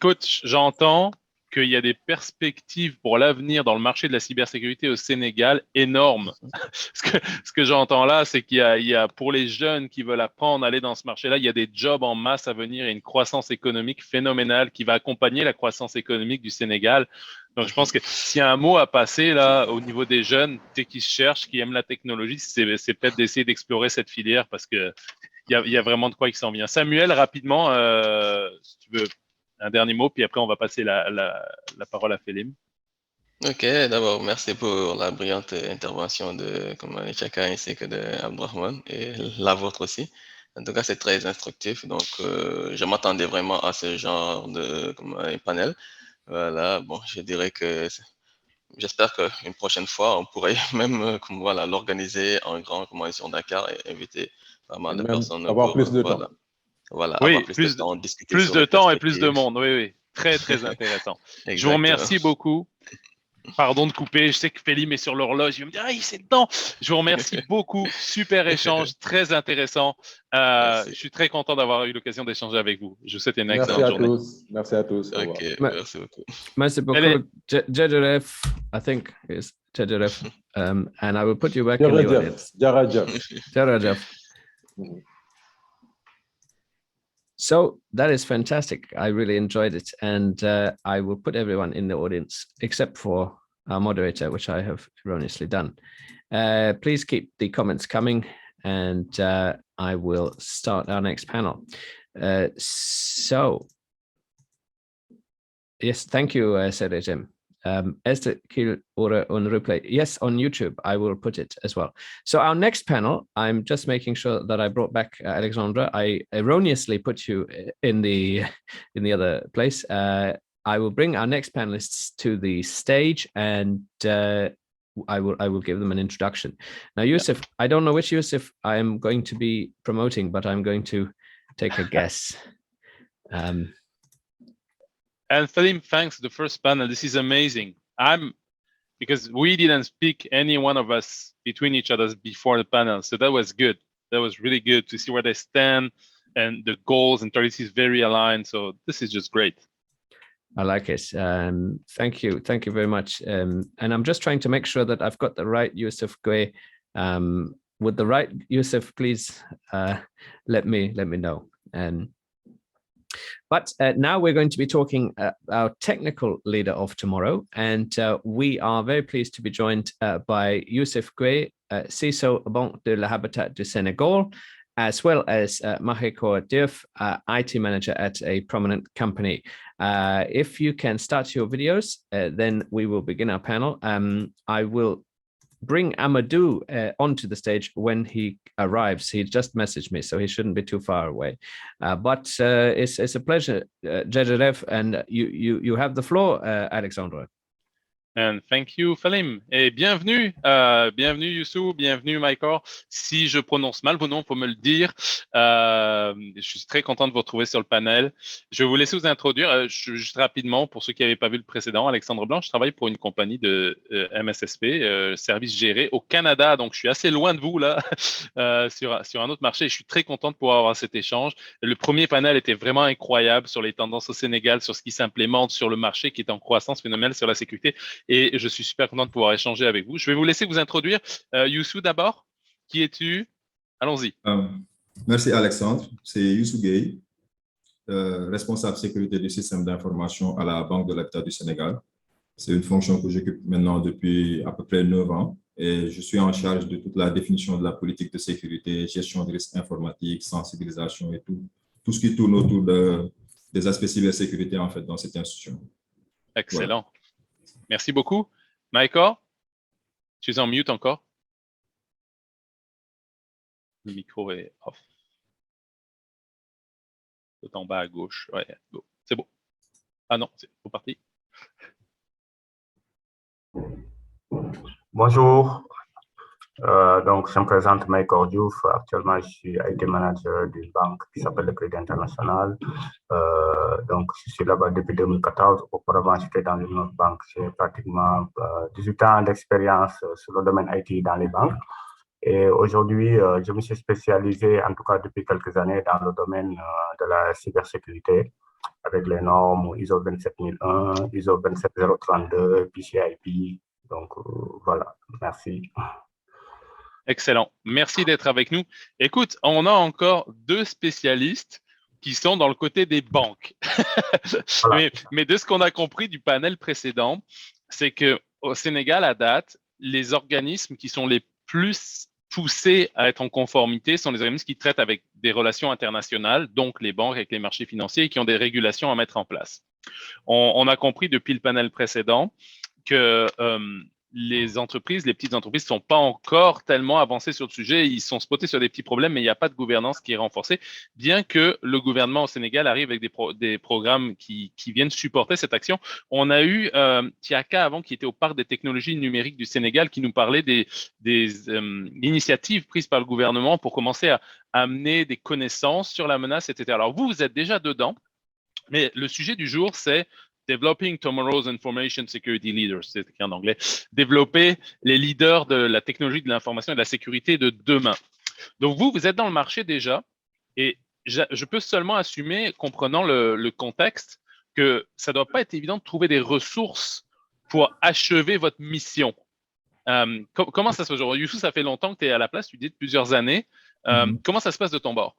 Coach, j'entends qu'il y a des perspectives pour l'avenir dans le marché de la cybersécurité au Sénégal énormes. Ce que j'entends là, c'est qu'il y a pour les jeunes qui veulent apprendre à aller dans ce marché-là, il y a des jobs en masse à venir et une croissance économique phénoménale qui va accompagner la croissance économique du Sénégal. Donc, je pense que s'il y a un mot à passer là au niveau des jeunes qui se cherchent, qui aiment la technologie, c'est peut-être d'essayer d'explorer cette filière parce que il y a vraiment de quoi qui s'en vient. Samuel, rapidement, si tu veux un dernier mot, puis après on va passer la parole à Félim. Ok, d'abord, merci pour la brillante intervention de Chaka ainsi que de Abdrahman et la vôtre aussi. En tout cas, c'est très instructif. Donc, je m'attendais vraiment à ce genre de panel. Voilà, bon, je dirais que j'espère qu'une prochaine fois, on pourrait même l'organiser en grand sur Dakar et inviter pas mal de Même personnes avoir pour plus de temps. avoir Oui, plus de temps, discuter plus sur de les temps et plus de perspectives. monde. Oui, oui. Très, très intéressant. Je vous Exactement. remercie beaucoup. Pardon de couper, je sais que Félim est sur l'horloge, il va me dire « Ah, c'est le temps !» Je vous remercie beaucoup, super échange, très intéressant. Je suis très content d'avoir eu l'occasion d'échanger avec vous. Je vous souhaite une Merci excellente à journée. tous. Merci à tous. Au revoir. Ok, merci beaucoup. Merci beaucoup, Jejeref, I think is Jejeref, and I will put you back in the audience. Jarajaf. So that is fantastic. I really enjoyed it, and I will put everyone in the audience except for our moderator, which I have erroneously done. Please keep the comments coming, and I will start our next panel. So, yes, thank you, Serejim. Esther Kil Ora on replay. Yes, on YouTube, I will put it as well. So our next panel, I'm just making sure that I brought back Alexandra. I erroneously put you in the other place. I will bring our next panelists to the stage, and I will give them an introduction. Now, Yusuf, I don't know which Yusuf I am going to be promoting, but I'm going to take a guess. And Salim, thanks. The first panel, this is amazing. Because we didn't speak, any one of us, between each other before the panel. So that was good. That was really good to see where they stand, and the goals and targets is very aligned. So this is just great. I like it. Thank you. Thank you very much. And I'm just trying to make sure that I've got the right Yusuf Gwe. With the right Yusuf, please let me know. But now we're going to be talking our technical leader of tomorrow, and we are very pleased to be joined by Youssef Gwe, CISO Banque de la Habitat du Sénégal, as well as Maheko Diouf, IT manager at a prominent company. If you can start your videos, then we will begin our panel. I will bring Amadou onto the stage when he arrives. He just messaged me, so he shouldn't be too far away. But it's a pleasure, Jejeref, and you have the floor, Alexandre. And thank you, Falim. Et bienvenue, bienvenue Youssou, bienvenue Michael. Si je prononce mal vos noms, faut me le dire. Je suis très content de vous retrouver sur le panel. Je vais vous laisser vous introduire juste rapidement pour ceux qui n'avaient pas vu le précédent. Alexandre Blanc, je travaille pour une compagnie de MSSP, service géré au Canada. Donc, je suis assez loin de vous là, sur un autre marché. Je suis très content de pouvoir avoir cet échange. Le premier panel était vraiment incroyable sur les tendances au Sénégal, sur ce qui s'implémente sur le marché qui est en croissance phénoménale sur la sécurité. Et je suis super content de pouvoir échanger avec vous. Je vais vous laisser vous introduire. Youssou d'abord, qui es-tu? Allons-y. Merci Alexandre, c'est Youssou Gueye, responsable sécurité du système d'information à la Banque de l'Habitat du Sénégal. C'est une fonction que j'occupe maintenant depuis à peu près 9 ans et je suis en charge de toute la définition de la politique de sécurité, gestion des risques informatiques, sensibilisation et tout ce qui tourne autour des aspects cybersécurité en fait dans cette institution. Excellent. Voilà. Merci beaucoup. Michael, tu es en mute encore. Le micro est off. Tout en bas à gauche. Ouais, go. C'est bon. Ah non, c'est reparti. Bonjour. Donc, je me présente Michael Diouf. Actuellement, je suis IT manager d'une banque qui s'appelle le Crédit International. Donc, je suis là-bas depuis 2014. Auparavant, j'étais dans une autre banque. J'ai pratiquement 18 ans d'expérience sur le domaine IT dans les banques. Et aujourd'hui, je me suis spécialisé, en tout cas depuis quelques années, dans le domaine de la cybersécurité. avec les normes ISO 27001, ISO 27032, PCI. Donc, voilà, merci. Excellent. Merci d'être avec nous. Écoute, on a encore 2 spécialistes qui sont dans le côté des banques. Voilà. mais de ce qu'on a compris du panel précédent, c'est qu'au Sénégal, à date, les organismes qui sont les plus poussés à être en conformité sont les organismes qui traitent avec des relations internationales, donc les banques avec les marchés financiers, et qui ont des régulations à mettre en place. On a compris depuis le panel précédent que les entreprises, les petites entreprises ne sont pas encore tellement avancées sur le sujet. Ils sont spotés sur des petits problèmes, mais il n'y a pas de gouvernance qui est renforcée, bien que le gouvernement au Sénégal arrive avec des programmes qui viennent supporter cette action. On a eu Tiaka avant, qui était au Parc des technologies numériques du Sénégal, qui nous parlait des initiatives prises par le gouvernement pour commencer à amener des connaissances sur la menace, etc. Alors vous êtes déjà dedans, mais le sujet du jour, c'est Developing Tomorrow's Information Security Leaders, c'est écrit en anglais. Développer les leaders de la technologie de l'information et de la sécurité de demain. Donc vous êtes dans le marché déjà, et je peux seulement assumer, comprenant le contexte, que ça ne doit pas être évident de trouver des ressources pour achever votre mission. Comment ça se passe aujourd'hui? Youssou, ça fait longtemps que tu es à la place, tu dis de plusieurs années. Comment ça se passe de ton bord?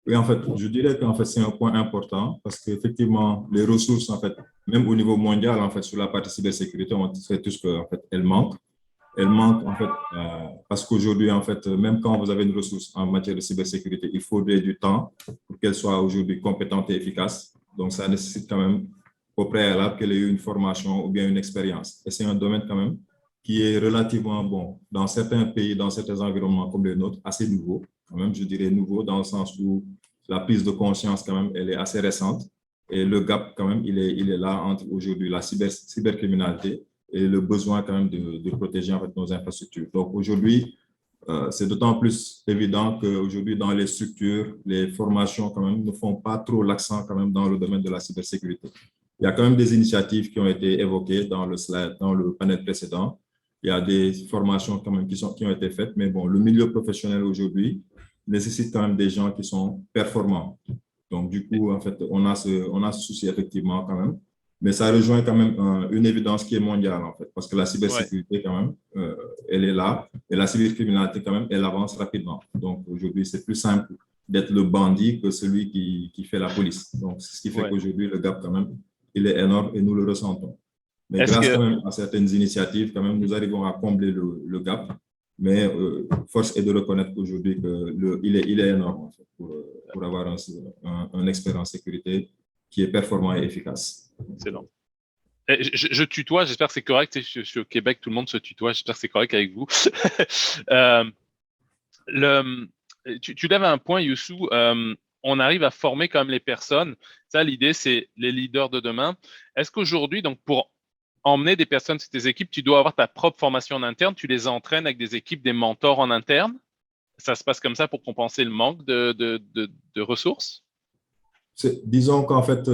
Oui, en fait, je dirais qu'en fait, c'est un point important parce qu'effectivement, les ressources, en fait, même au niveau mondial, en fait, sur la partie cybersécurité, on sait tous qu'en fait, elles manquent. Elles manquent, en fait, parce qu'aujourd'hui, en fait, même quand vous avez une ressource en matière de cybersécurité, il faudrait du temps pour qu'elle soit aujourd'hui compétente et efficace. Donc, ça nécessite quand même, au préalable, qu'elle ait eu une formation ou bien une expérience. Et c'est un domaine quand même qui est relativement bon dans certains pays, dans certains environnements comme les nôtres, assez nouveau. Quand même, je dirais nouveau dans le sens où la prise de conscience, quand même, elle est assez récente. Et le gap, quand même, il est là entre aujourd'hui la cybercriminalité et le besoin, quand même, de protéger en fait, nos infrastructures. Donc, aujourd'hui, c'est d'autant plus évident qu'aujourd'hui, dans les structures, les formations, quand même, ne font pas trop l'accent, quand même, dans le domaine de la cybersécurité. Il y a quand même des initiatives qui ont été évoquées dans le panel précédent. Il y a des formations, quand même, qui ont été faites. Mais bon, le milieu professionnel aujourd'hui nécessite quand même des gens qui sont performants. Donc, du coup, en fait, on a ce souci effectivement quand même. Mais ça rejoint quand même une évidence qui est mondiale, en fait, parce que la cybersécurité, quand même, elle est là. Et la cybercriminalité, quand même, elle avance rapidement. Donc, aujourd'hui, c'est plus simple d'être le bandit que celui qui fait la police. Donc, c'est ce qui fait qu'aujourd'hui, le gap, quand même, il est énorme et nous le ressentons. Mais grâce quand même à certaines initiatives, quand même, nous arrivons à combler le gap. Mais force est de reconnaître aujourd'hui qu'il est énorme en fait, pour avoir un expert en sécurité qui est performant et efficace. Excellent. Je tutoie, j'espère que c'est correct. Je suis au Québec, tout le monde se tutoie, j'espère que c'est correct avec vous. Tu lèves un point, Youssou. On arrive à former quand même les personnes. Ça, l'idée, c'est les leaders de demain. Est-ce qu'aujourd'hui, donc pour emmener des personnes sur tes équipes, tu dois avoir ta propre formation en interne, tu les entraînes avec des équipes, des mentors en interne? Ça se passe comme ça pour compenser le manque de ressources? Disons qu'en fait,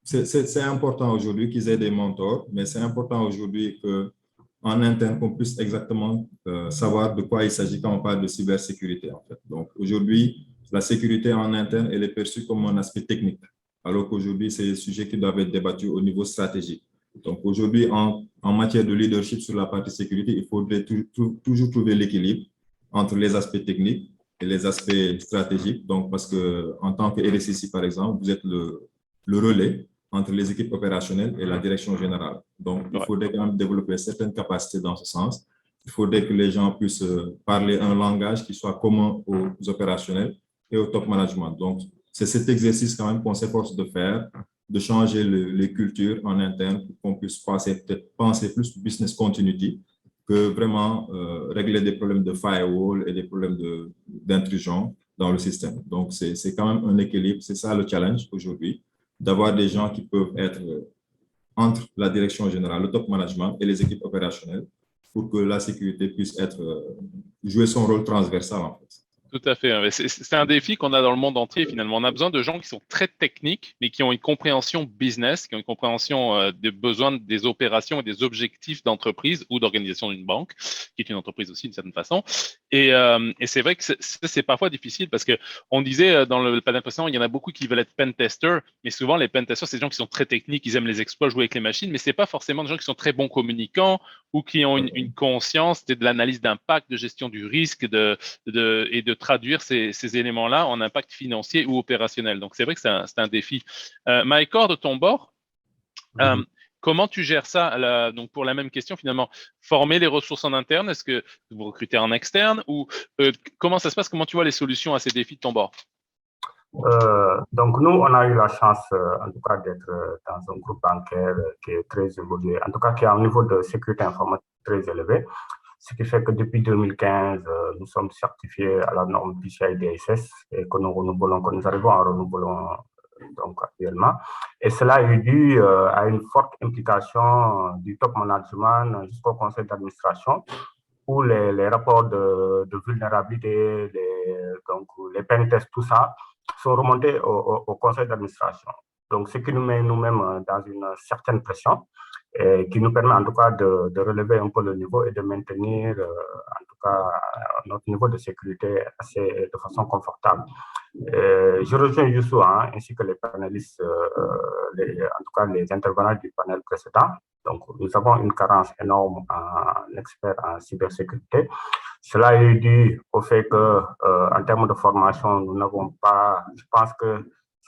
c'est important aujourd'hui qu'ils aient des mentors, mais c'est important aujourd'hui qu'en interne, qu'on puisse exactement savoir de quoi il s'agit quand on parle de cybersécurité. En fait. Donc aujourd'hui, la sécurité en interne, elle est perçue comme un aspect technique, alors qu'aujourd'hui, c'est des sujets qui doivent être débattus au niveau stratégique. Donc aujourd'hui, en matière de leadership sur la partie sécurité, il faudrait toujours trouver l'équilibre entre les aspects techniques et les aspects stratégiques. Donc, parce qu'en tant que RSSI, par exemple, vous êtes le relais entre les équipes opérationnelles et la direction générale. Donc, il faudrait quand même développer certaines capacités dans ce sens. Il faudrait que les gens puissent parler un langage qui soit commun aux opérationnels et au top management. Donc, c'est cet exercice quand même qu'on s'efforce de faire, de changer les cultures en interne pour qu'on puisse penser plus business continuity que vraiment régler des problèmes de firewall et des problèmes d'intrusion dans le système. Donc, c'est quand même un équilibre. C'est ça le challenge aujourd'hui, d'avoir des gens qui peuvent être entre la direction générale, le top management et les équipes opérationnelles pour que la sécurité puisse jouer son rôle transversal en fait. Tout à fait. C'est un défi qu'on a dans le monde entier finalement. On a besoin de gens qui sont très techniques, mais qui ont une compréhension business, qui ont une compréhension des besoins des opérations et des objectifs d'entreprise ou d'organisation d'une banque, qui est une entreprise aussi d'une certaine façon, Et c'est vrai que c'est parfois difficile parce que on disait dans le panel précédent, il y en a beaucoup qui veulent être pen testers, mais souvent les pen testers, c'est des gens qui sont très techniques, ils aiment les exploits, jouer avec les machines, mais c'est pas forcément des gens qui sont très bons communicants ou qui ont une conscience de l'analyse d'impact, de gestion du risque, et de traduire ces éléments-là en impact financier ou opérationnel. Donc c'est vrai que c'est un défi. Maïkor, de ton bord, comment tu gères ça? Donc, pour la même question, finalement, former les ressources en interne, est-ce que vous recrutez en externe ou comment ça se passe? Comment tu vois les solutions à ces défis de ton bord? Donc, nous, on a eu la chance, en tout cas, d'être dans un groupe bancaire qui est très évolué, en tout cas, qui a un niveau de sécurité informatique très élevé. Ce qui fait que depuis 2015, nous sommes certifiés à la norme PCI DSS et que nous arrivons à renouveler donc actuellement. Et cela est dû à une forte implication du top management jusqu'au conseil d'administration, où les rapports de vulnérabilité, donc les pen tests, tout ça, sont remontés au conseil d'administration. Donc, ce qui nous met nous-mêmes dans une certaine pression et qui nous permet en tout cas de relever un peu le niveau et de maintenir en tout cas notre niveau de sécurité de façon confortable. Je rejoins Youssou ainsi que les panélistes, en tout cas les intervenants du panel précédent. Donc, nous avons une carence énorme en experts en cybersécurité. Cela est dû au fait que, en termes de formation, nous n'avons pas, je pense que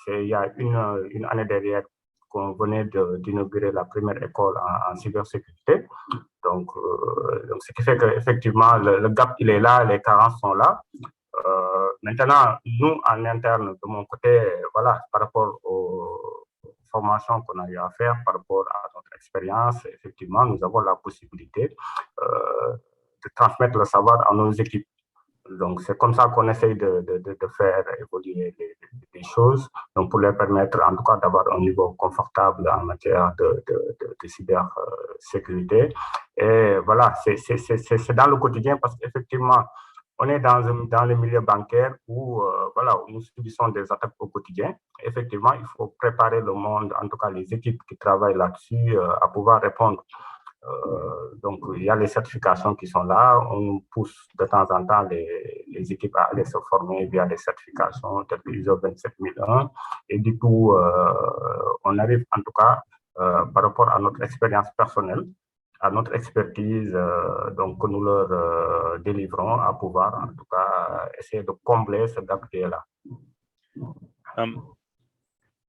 il y a une année derrière qu'on venait d'inaugurer la première école en cybersécurité. Donc, ce qui fait qu'effectivement, le gap, il est là, les carences sont là. Maintenant, nous, en interne, de mon côté, voilà, par rapport aux formations qu'on a eu à faire, par rapport à notre expérience, effectivement, nous avons la possibilité de transmettre le savoir à nos équipes. Donc, c'est comme ça qu'on essaye de faire évoluer les choses, donc pour leur permettre, en tout cas, d'avoir un niveau confortable en matière de cybersécurité. Et voilà, c'est dans le quotidien parce qu'effectivement, on est dans le milieu bancaire où, voilà, où nous subissons des attaques au quotidien. Effectivement, il faut préparer le monde, en tout cas les équipes qui travaillent là-dessus, à pouvoir répondre. Donc, il y a les certifications qui sont là. On nous pousse de temps en temps les équipes à aller se former via des certifications telles que ISO 27001. Et du coup, on arrive en tout cas, par rapport à notre expérience personnelle, à notre expertise, donc que nous leur délivrons, à pouvoir en tout cas essayer de combler ce gap qui est là.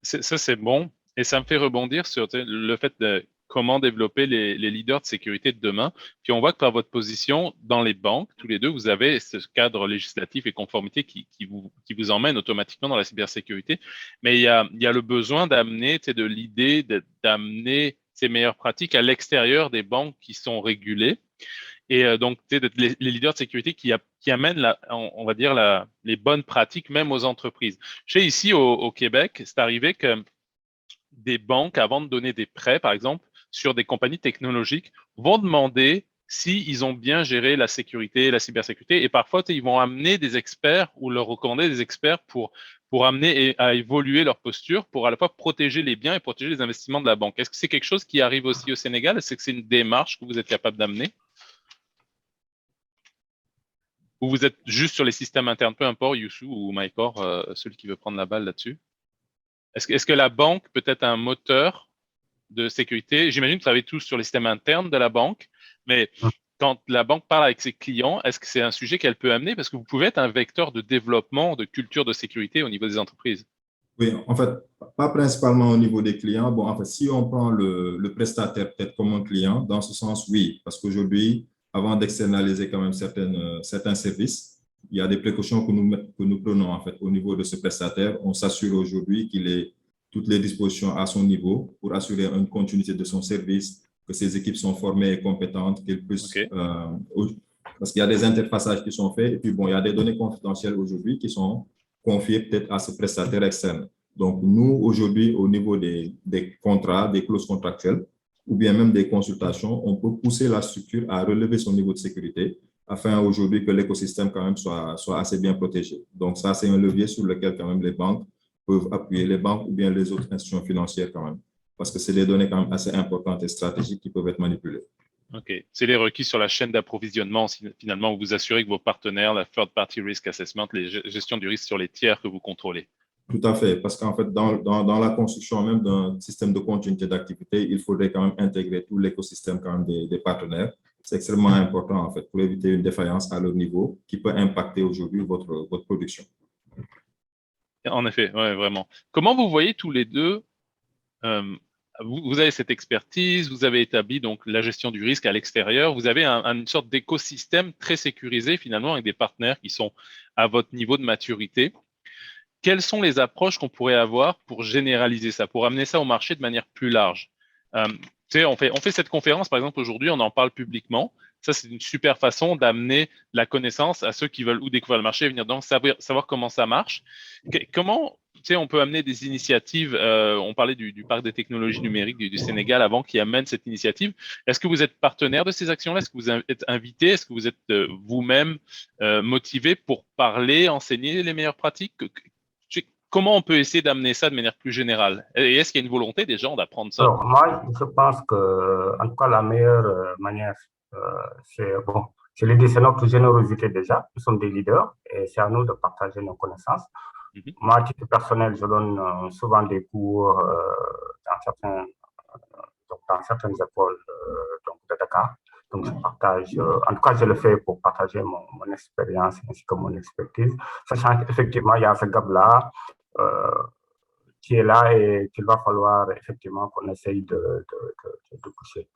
Ça, c'est bon. Et ça me fait rebondir sur le fait de comment développer les leaders de sécurité de demain. Puis on voit que par votre position dans les banques, tous les deux, vous avez ce cadre législatif et conformité qui vous emmène automatiquement dans la cybersécurité. Mais il y a le besoin d'amener, de l'idée d'amener ces meilleures pratiques à l'extérieur des banques qui sont régulées. Et donc, les leaders de sécurité qui amènent, on va dire, les bonnes pratiques même aux entreprises. Je sais ici au Québec, c'est arrivé que des banques, avant de donner des prêts, par exemple, sur des compagnies technologiques, vont demander s'ils ont bien géré la sécurité, la cybersécurité. Et parfois, ils vont amener des experts ou leur recommander des experts pour amener à évoluer leur posture, pour à la fois protéger les biens et protéger les investissements de la banque. Est-ce que c'est quelque chose qui arrive aussi au Sénégal? Est-ce que c'est une démarche que vous êtes capable d'amener? Ou vous êtes juste sur les systèmes internes, peu importe, Youssou ou Maïkor, celui qui veut prendre la balle là-dessus? Est-ce que la banque peut être un moteur de sécurité? J'imagine que vous travaillez tous sur les systèmes internes de la banque, mais quand la banque parle avec ses clients, est-ce que c'est un sujet qu'elle peut amener? Parce que vous pouvez être un vecteur de développement, de culture de sécurité au niveau des entreprises. Oui, en fait, pas principalement au niveau des clients. Bon, en fait, si on prend le prestataire peut-être comme un client, dans ce sens, oui, parce qu'aujourd'hui, avant d'externaliser quand même certains services, il y a des précautions que nous prenons en fait au niveau de ce prestataire. On s'assure aujourd'hui qu'il ait toutes les dispositions à son niveau pour assurer une continuité de son service, que ses équipes sont formées et compétentes, qu'elles puissent… parce qu'il y a des interfaçages qui sont faits et puis bon, il y a des données confidentielles aujourd'hui qui sont confiées peut-être à ce prestataire externe. Donc, nous, aujourd'hui, au niveau des contrats, des clauses contractuelles, ou bien même des consultations, on peut pousser la structure à relever son niveau de sécurité afin aujourd'hui que l'écosystème quand même soit assez bien protégé. Donc ça, c'est un levier sur lequel quand même les banques peuvent appuyer, les banques ou bien les autres institutions financières quand même, parce que c'est des données quand même assez importantes et stratégiques qui peuvent être manipulées. OK. C'est les requis sur la chaîne d'approvisionnement. Finalement, vous vous assurez que vos partenaires, la third party risk assessment, les gestions du risque sur les tiers que vous contrôlez. Tout à fait, parce qu'en fait, dans la construction même d'un système de continuité d'activité, il faudrait quand même intégrer tout l'écosystème quand même des partenaires. C'est extrêmement important, en fait, pour éviter une défaillance à leur niveau qui peut impacter aujourd'hui votre production. En effet, ouais, vraiment. Comment vous voyez tous les deux, vous avez cette expertise, vous avez établi donc la gestion du risque à l'extérieur, vous avez une sorte d'écosystème très sécurisé finalement avec des partenaires qui sont à votre niveau de maturité. Quelles sont les approches qu'on pourrait avoir pour généraliser ça, pour amener ça au marché de manière plus large? On fait cette conférence, par exemple, aujourd'hui, on en parle publiquement. Ça, c'est une super façon d'amener la connaissance à ceux qui veulent ou découvrir le marché et venir donc savoir comment ça marche. Comment on peut amener des initiatives, on parlait du parc des technologies numériques du Sénégal avant, qui amène cette initiative. Est-ce que vous êtes partenaire de ces actions-là? Est-ce que vous êtes invité? Est-ce que vous êtes vous-même motivé pour parler, enseigner les meilleures pratiques? Comment on peut essayer d'amener ça de manière plus générale? Et est-ce qu'il y a une volonté des gens d'apprendre ça? Alors, moi, je pense que, en tout cas, la meilleure manière, c'est l'idée, c'est notre générosité déjà. Nous sommes des leaders et c'est à nous de partager nos connaissances. Moi, à titre personnel, je donne souvent des cours dans certaines écoles de Dakar. Donc, je partage, en tout cas, je le fais pour partager mon expérience ainsi que mon expertise, sachant qu'effectivement, il y a ce gap-là qui est là et qu'il va falloir effectivement qu'on essaye de pousser.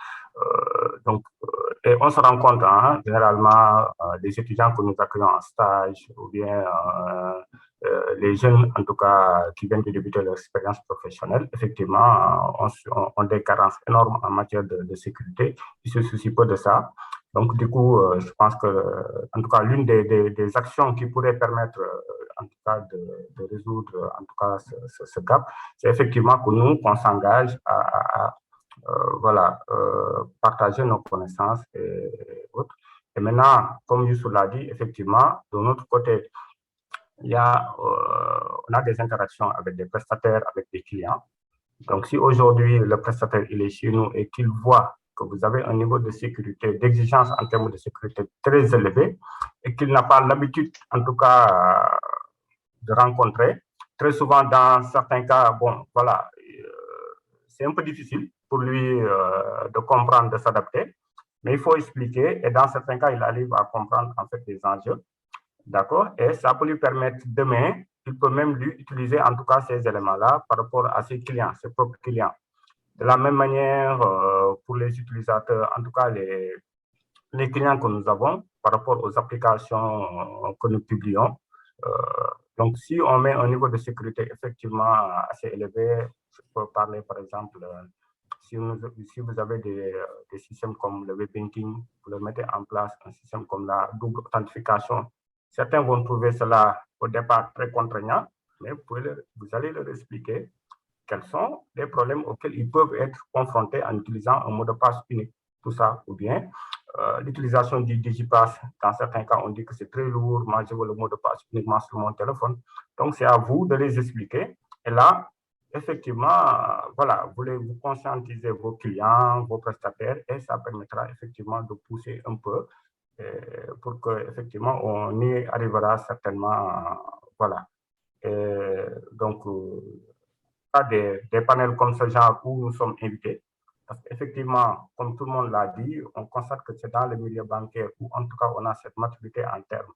Et on se rend compte, généralement, les étudiants que nous accueillons en stage ou bien les jeunes, en tout cas, qui viennent de débuter leur expérience professionnelle, effectivement, ont des carences énormes en matière de sécurité. Ils se soucient peu de ça. Donc, du coup, je pense que, en tout cas, l'une des actions qui pourrait permettre, en tout cas, de résoudre, en tout cas, ce gap, c'est effectivement que nous, qu'on s'engage à partager nos connaissances et autres. Et maintenant, comme Youssou l'a dit, effectivement, de notre côté, on a des interactions avec des prestataires, avec des clients. Donc, si aujourd'hui, le prestataire, il est chez nous et qu'il voit que vous avez un niveau de sécurité, d'exigence en termes de sécurité très élevé et qu'il n'a pas l'habitude, en tout cas, de rencontrer. Très souvent, dans certains cas, c'est un peu difficile pour lui de comprendre, de s'adapter, mais il faut expliquer et dans certains cas, il arrive à comprendre en fait les enjeux. D'accord? Et ça peut lui permettre demain, il peut même lui utiliser en tout cas ces éléments-là par rapport à ses clients, ses propres clients. De la même manière, pour les utilisateurs, en tout cas les clients que nous avons par rapport aux applications que nous publions. Donc, si on met un niveau de sécurité effectivement assez élevé, je peux parler par exemple, si vous avez des systèmes comme le web banking, vous le mettez en place, un système comme la double authentification. Certains vont trouver cela au départ très contraignant, mais vous allez leur expliquer quels sont les problèmes auxquels ils peuvent être confrontés en utilisant un mot de passe unique. Tout ça, ou bien l'utilisation du Digipass. Dans certains cas, on dit que c'est très lourd. Moi, je veux le mot de passe uniquement sur mon téléphone. Donc, c'est à vous de les expliquer. Et là, effectivement, vous conscientisez vos clients, vos prestataires, et ça permettra effectivement de pousser un peu pour qu'effectivement, on y arrivera certainement. Et donc, des panels comme ce genre où nous sommes invités. Parce qu'effectivement, comme tout le monde l'a dit, on constate que c'est dans le milieu bancaire où, en tout cas, on a cette maturité en termes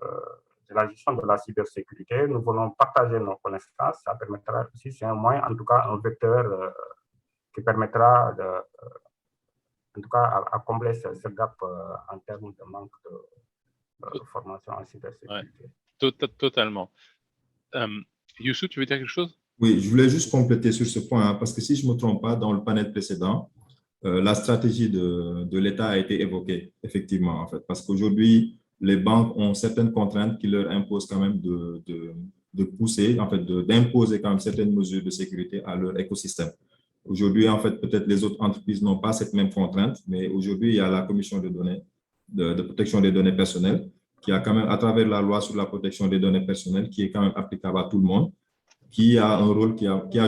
de la gestion de la cybersécurité. Nous voulons partager nos connaissances. Ça permettra aussi, c'est un moyen, en tout cas, un vecteur qui permettra, en tout cas, à combler ce gap en termes de manque de formation en cybersécurité. Ouais, totalement. Youssou, tu veux dire quelque chose? Oui, je voulais juste compléter sur ce point, parce que si je ne me trompe pas, dans le panel précédent, la stratégie de l'État a été évoquée, effectivement, en fait, parce qu'aujourd'hui, les banques ont certaines contraintes qui leur imposent quand même de pousser, en fait, d'imposer quand même certaines mesures de sécurité à leur écosystème. Aujourd'hui, en fait, peut-être les autres entreprises n'ont pas cette même contrainte, mais aujourd'hui, il y a la commission de données, de protection des données personnelles, qui a quand même, à travers la loi sur la protection des données personnelles, qui est quand même applicable à tout le monde, qui a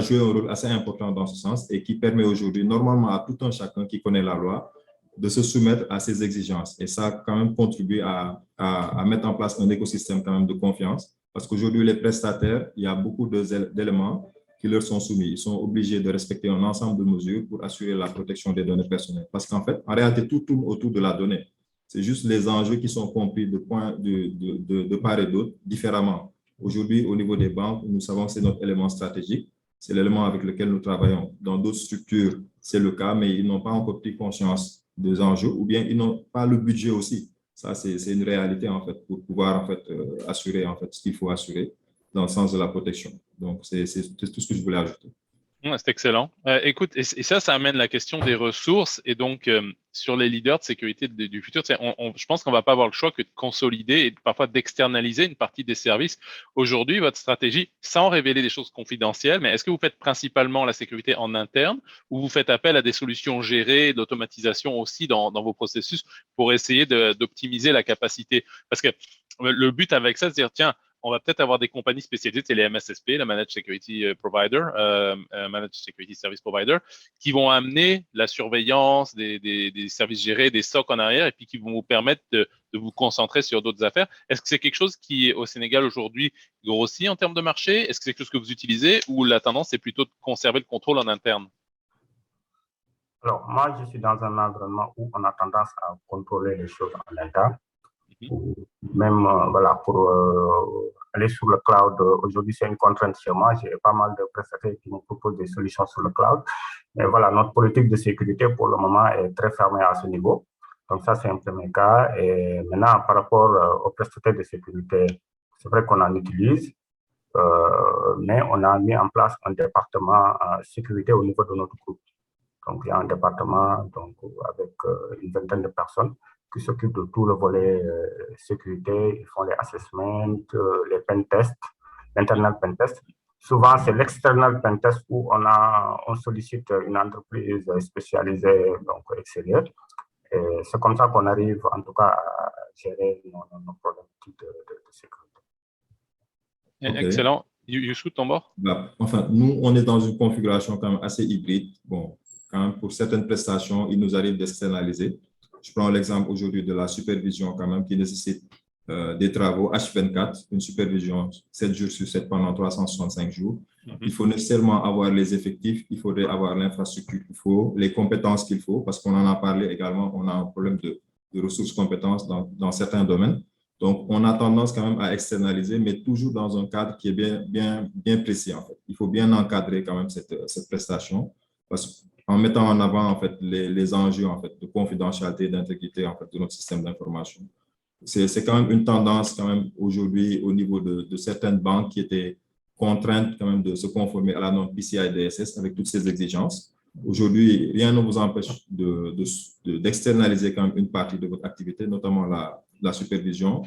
joué un rôle assez important dans ce sens et qui permet aujourd'hui, normalement, à tout un chacun qui connaît la loi, de se soumettre à ces exigences. Et ça a quand même contribué à mettre en place un écosystème quand même de confiance. Parce qu'aujourd'hui, les prestataires, il y a beaucoup d'éléments qui leur sont soumis. Ils sont obligés de respecter un ensemble de mesures pour assurer la protection des données personnelles. Parce qu'en fait, en réalité, tout tourne autour de la donnée. C'est juste les enjeux qui sont compris de part et d'autre différemment. Aujourd'hui, au niveau des banques, nous savons que c'est notre élément stratégique. C'est l'élément avec lequel nous travaillons. Dans d'autres structures, c'est le cas, mais ils n'ont pas encore pris conscience des enjeux ou bien ils n'ont pas le budget aussi. Ça, c'est une réalité, en fait, pour pouvoir, en fait, assurer, en fait, ce qu'il faut assurer dans le sens de la protection. Donc, c'est tout ce que je voulais ajouter. Ouais, c'est excellent. Écoute, et ça amène la question des ressources. Et donc, sur les leaders de sécurité du futur, je pense qu'on va pas avoir le choix que de consolider et parfois d'externaliser une partie des services. Aujourd'hui, votre stratégie, sans révéler des choses confidentielles, mais est-ce que vous faites principalement la sécurité en interne ou vous faites appel à des solutions gérées, d'automatisation aussi dans vos processus pour essayer d'optimiser la capacité? Parce que le but avec ça, c'est de dire, tiens, on va peut-être avoir des compagnies spécialisées, c'est les MSSP, la Managed Security Provider, Managed Security Service Provider, qui vont amener la surveillance des services gérés, des SOC en arrière, et puis qui vont vous permettre de vous concentrer sur d'autres affaires. Est-ce que c'est quelque chose qui, au Sénégal aujourd'hui, grossit en termes de marché? Est-ce que c'est quelque chose que vous utilisez ou la tendance, c'est plutôt de conserver le contrôle en interne? Alors, moi, je suis dans un environnement où on a tendance à contrôler les choses en interne. Même voilà, pour aller sur le cloud, aujourd'hui c'est une contrainte chez moi. J'ai pas mal de prestataires qui me proposent des solutions sur le cloud. Mais voilà, notre politique de sécurité pour le moment est très fermée à ce niveau. Donc ça, c'est un premier cas. Et maintenant, par rapport aux prestataires de sécurité, c'est vrai qu'on en utilise, mais on a mis en place un département sécurité au niveau de notre groupe. Donc il y a un département donc, avec une vingtaine de personnes qui s'occupent de tout le volet sécurité. Ils font les assessments, les pen tests, l'internal pen test. Souvent, c'est l'external pen test où on sollicite une entreprise spécialisée, donc extérieure. Et c'est comme ça qu'on arrive, en tout cas, à gérer nos problématiques de sécurité. Okay. Excellent. Youssou, ton bord? Enfin, nous, on est dans une configuration quand même assez hybride. Bon, quand même, pour certaines prestations, il nous arrive d'externaliser. Je prends l'exemple aujourd'hui de la supervision quand même qui nécessite des travaux H24, une supervision 7 jours sur 7 pendant 365 jours. Il faut nécessairement avoir les effectifs, il faudrait avoir l'infrastructure qu'il faut, les compétences qu'il faut, parce qu'on en a parlé également, on a un problème de ressources compétences dans certains domaines. Donc, on a tendance quand même à externaliser, mais toujours dans un cadre qui est bien précis, en fait. Il faut bien encadrer quand même cette prestation, parce en mettant en avant en fait les enjeux en fait de confidentialité et d'intégrité en fait de notre système d'information. C'est quand même une tendance quand même aujourd'hui au niveau de certaines banques qui étaient contraintes quand même de se conformer à la norme PCI DSS avec toutes ces exigences. Aujourd'hui, rien ne vous empêche d'externaliser quand même une partie de votre activité, notamment la supervision,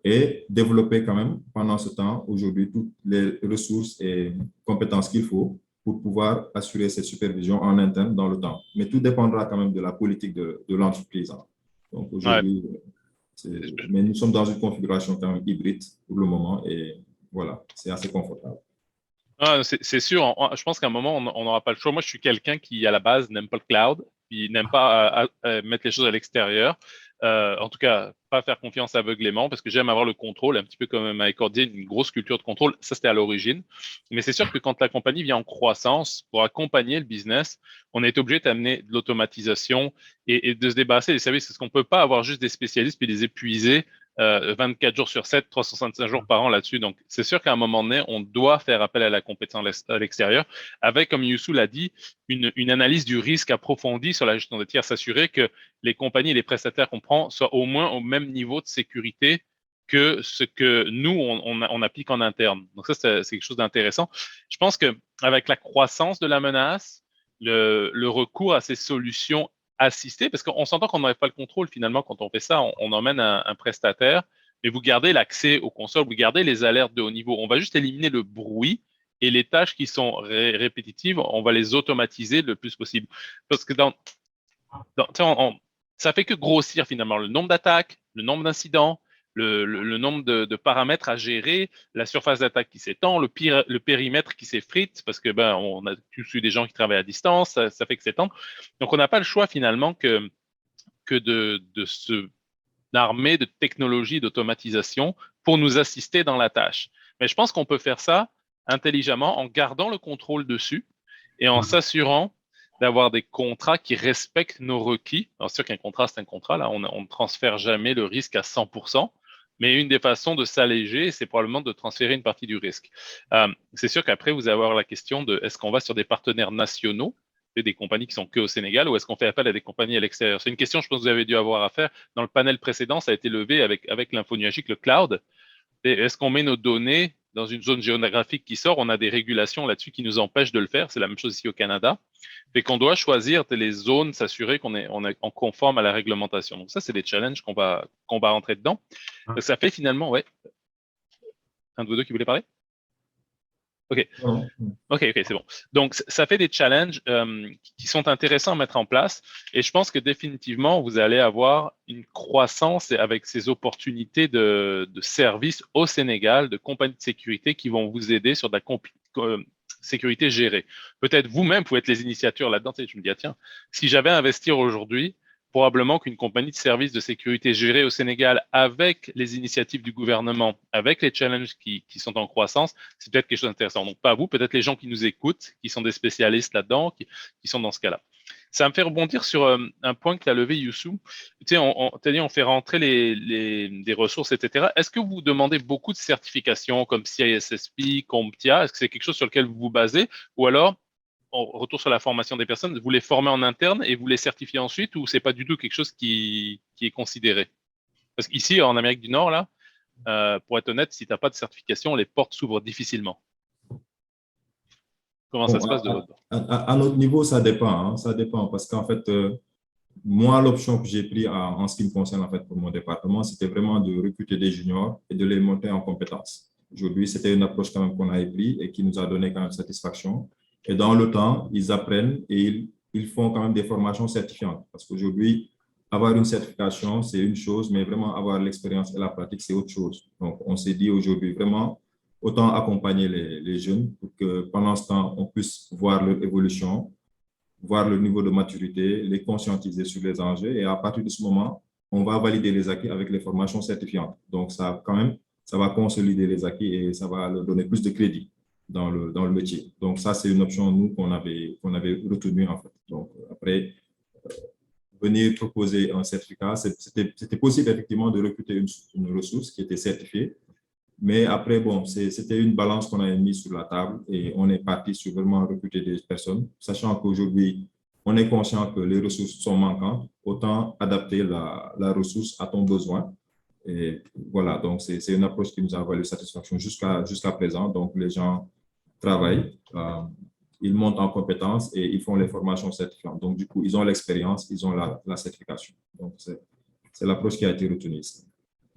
et développer quand même pendant ce temps aujourd'hui toutes les ressources et compétences qu'il faut pour pouvoir assurer cette supervision en interne dans le temps. Mais tout dépendra quand même de la politique de l'entreprise. Donc aujourd'hui, mais nous sommes dans une configuration quand même hybride pour le moment et voilà, c'est assez confortable. Ah, c'est sûr, je pense qu'à un moment, on n'aura pas le choix. Moi, je suis quelqu'un qui, à la base, n'aime pas le cloud, puis n'aime pas mettre les choses à l'extérieur. En tout cas, pas faire confiance aveuglément parce que j'aime avoir le contrôle, un petit peu comme Mike Cordier, une grosse culture de contrôle. Ça, c'était à l'origine. Mais c'est sûr que quand la compagnie vient en croissance, pour accompagner le business, on est obligé d'amener de l'automatisation et de se débarrasser des services. Parce qu'on ne peut pas avoir juste des spécialistes puis les épuiser 24 jours sur 7, 365 jours par an là-dessus. Donc, c'est sûr qu'à un moment donné, on doit faire appel à la compétence à l'extérieur avec, comme Youssou l'a dit, une analyse du risque approfondie sur la gestion des tiers, s'assurer que les compagnies et les prestataires qu'on prend soient au moins au même niveau de sécurité que ce que nous, on applique en interne. Donc ça, c'est quelque chose d'intéressant. Je pense qu'avec la croissance de la menace, le recours à ces solutions assisté, parce qu'on s'entend qu'on n'aurait pas le contrôle finalement quand on fait ça, on emmène un prestataire, mais vous gardez l'accès aux consoles, vous gardez les alertes de haut niveau. On va juste éliminer le bruit et les tâches qui sont répétitives, on va les automatiser le plus possible. Parce que ça fait que grossir finalement le nombre d'attaques, le nombre d'incidents, le nombre de paramètres à gérer, la surface d'attaque qui s'étend, le périmètre qui s'effrite, parce que on a tous eu des gens qui travaillent à distance, ça fait que s'étend. Donc on n'a pas le choix finalement que que de se armer de technologies d'automatisation pour nous assister dans la tâche. Mais je pense qu'on peut faire ça intelligemment en gardant le contrôle dessus et en s'assurant d'avoir des contrats qui respectent nos requis. Alors, c'est sûr qu'un contrat, c'est un contrat. Là, on ne transfère jamais le risque à 100%. Mais une des façons de s'alléger, c'est probablement de transférer une partie du risque. C'est sûr qu'après, vous allez avoir la question de est-ce qu'on va sur des partenaires nationaux, des compagnies qui sont que au Sénégal, ou est-ce qu'on fait appel à des compagnies à l'extérieur? C'est une question, je pense, que vous avez dû avoir à faire. Dans le panel précédent, ça a été levé avec l'info nuagique, le cloud. Est-ce qu'on met nos données dans une zone géographique qui sort? On a des régulations là-dessus qui nous empêchent de le faire. C'est la même chose ici au Canada. Fait qu'on doit choisir les zones, s'assurer qu'on est en conforme à la réglementation. Donc ça, c'est des challenges qu'on va rentrer dedans. Ça fait finalement, ouais. Un de vous deux qui voulait parler? OK. OK, c'est bon. Donc, ça fait des challenges qui sont intéressants à mettre en place. Et je pense que définitivement, vous allez avoir une croissance avec ces opportunités de services au Sénégal, de compagnies de sécurité qui vont vous aider sur de la sécurité gérée. Peut-être vous-même pouvez être les initiateurs là-dedans. Je me dis, ah, tiens, si j'avais à investir aujourd'hui, probablement qu'une compagnie de services de sécurité gérée au Sénégal avec les initiatives du gouvernement, avec les challenges qui sont en croissance, c'est peut-être quelque chose d'intéressant. Donc, pas vous, peut-être les gens qui nous écoutent, qui sont des spécialistes là-dedans, qui sont dans ce cas-là. Ça me fait rebondir sur un point que tu as levé, Youssou. Tu sais, t'as dit on fait rentrer des ressources, etc. Est-ce que vous demandez beaucoup de certifications comme CISSP, CompTIA? Est-ce que c'est quelque chose sur lequel vous vous basez? Ou alors, on retourne sur la formation des personnes, vous les formez en interne et vous les certifiez ensuite, ou c'est pas du tout quelque chose qui est considéré? Parce qu'ici, en Amérique du Nord, là, pour être honnête, si tu n'as pas de certification, les portes s'ouvrent difficilement. Comment ça se passe de votre part? À notre niveau, ça dépend. Hein, ça dépend parce qu'en fait, moi, l'option que j'ai prise en ce qui me concerne en fait, pour mon département, c'était vraiment de recruter des juniors et de les monter en compétences. Aujourd'hui, c'était une approche quand même qu'on avait prise et qui nous a donné quand même satisfaction. Et dans le temps, ils apprennent et ils font quand même des formations certifiantes. Parce qu'aujourd'hui, avoir une certification, c'est une chose, mais vraiment avoir l'expérience et la pratique, c'est autre chose. Donc, on s'est dit aujourd'hui vraiment, autant accompagner les jeunes pour que pendant ce temps, on puisse voir leur évolution, voir le niveau de maturité, les conscientiser sur les enjeux. Et à partir de ce moment, on va valider les acquis avec les formations certifiantes. Donc, ça, quand même, ça va consolider les acquis et ça va leur donner plus de crédit dans le métier. Donc, ça, c'est une option, nous, qu'on avait retenue, en fait. Donc, après, venir proposer un certificat, c'était possible, effectivement, de recruter une ressource qui était certifiée. Mais après, bon, c'était une balance qu'on avait mise sur la table et on est parti sur vraiment recruter des personnes, sachant qu'aujourd'hui, on est conscient que les ressources sont manquantes, autant adapter la ressource à ton besoin. Et voilà, donc c'est une approche qui nous a valu satisfaction jusqu'à présent. Donc, les gens travaillent, ils montent en compétences et ils font les formations certifiantes. Donc, du coup, ils ont l'expérience, ils ont la certification. Donc, c'est l'approche qui a été retenue ici.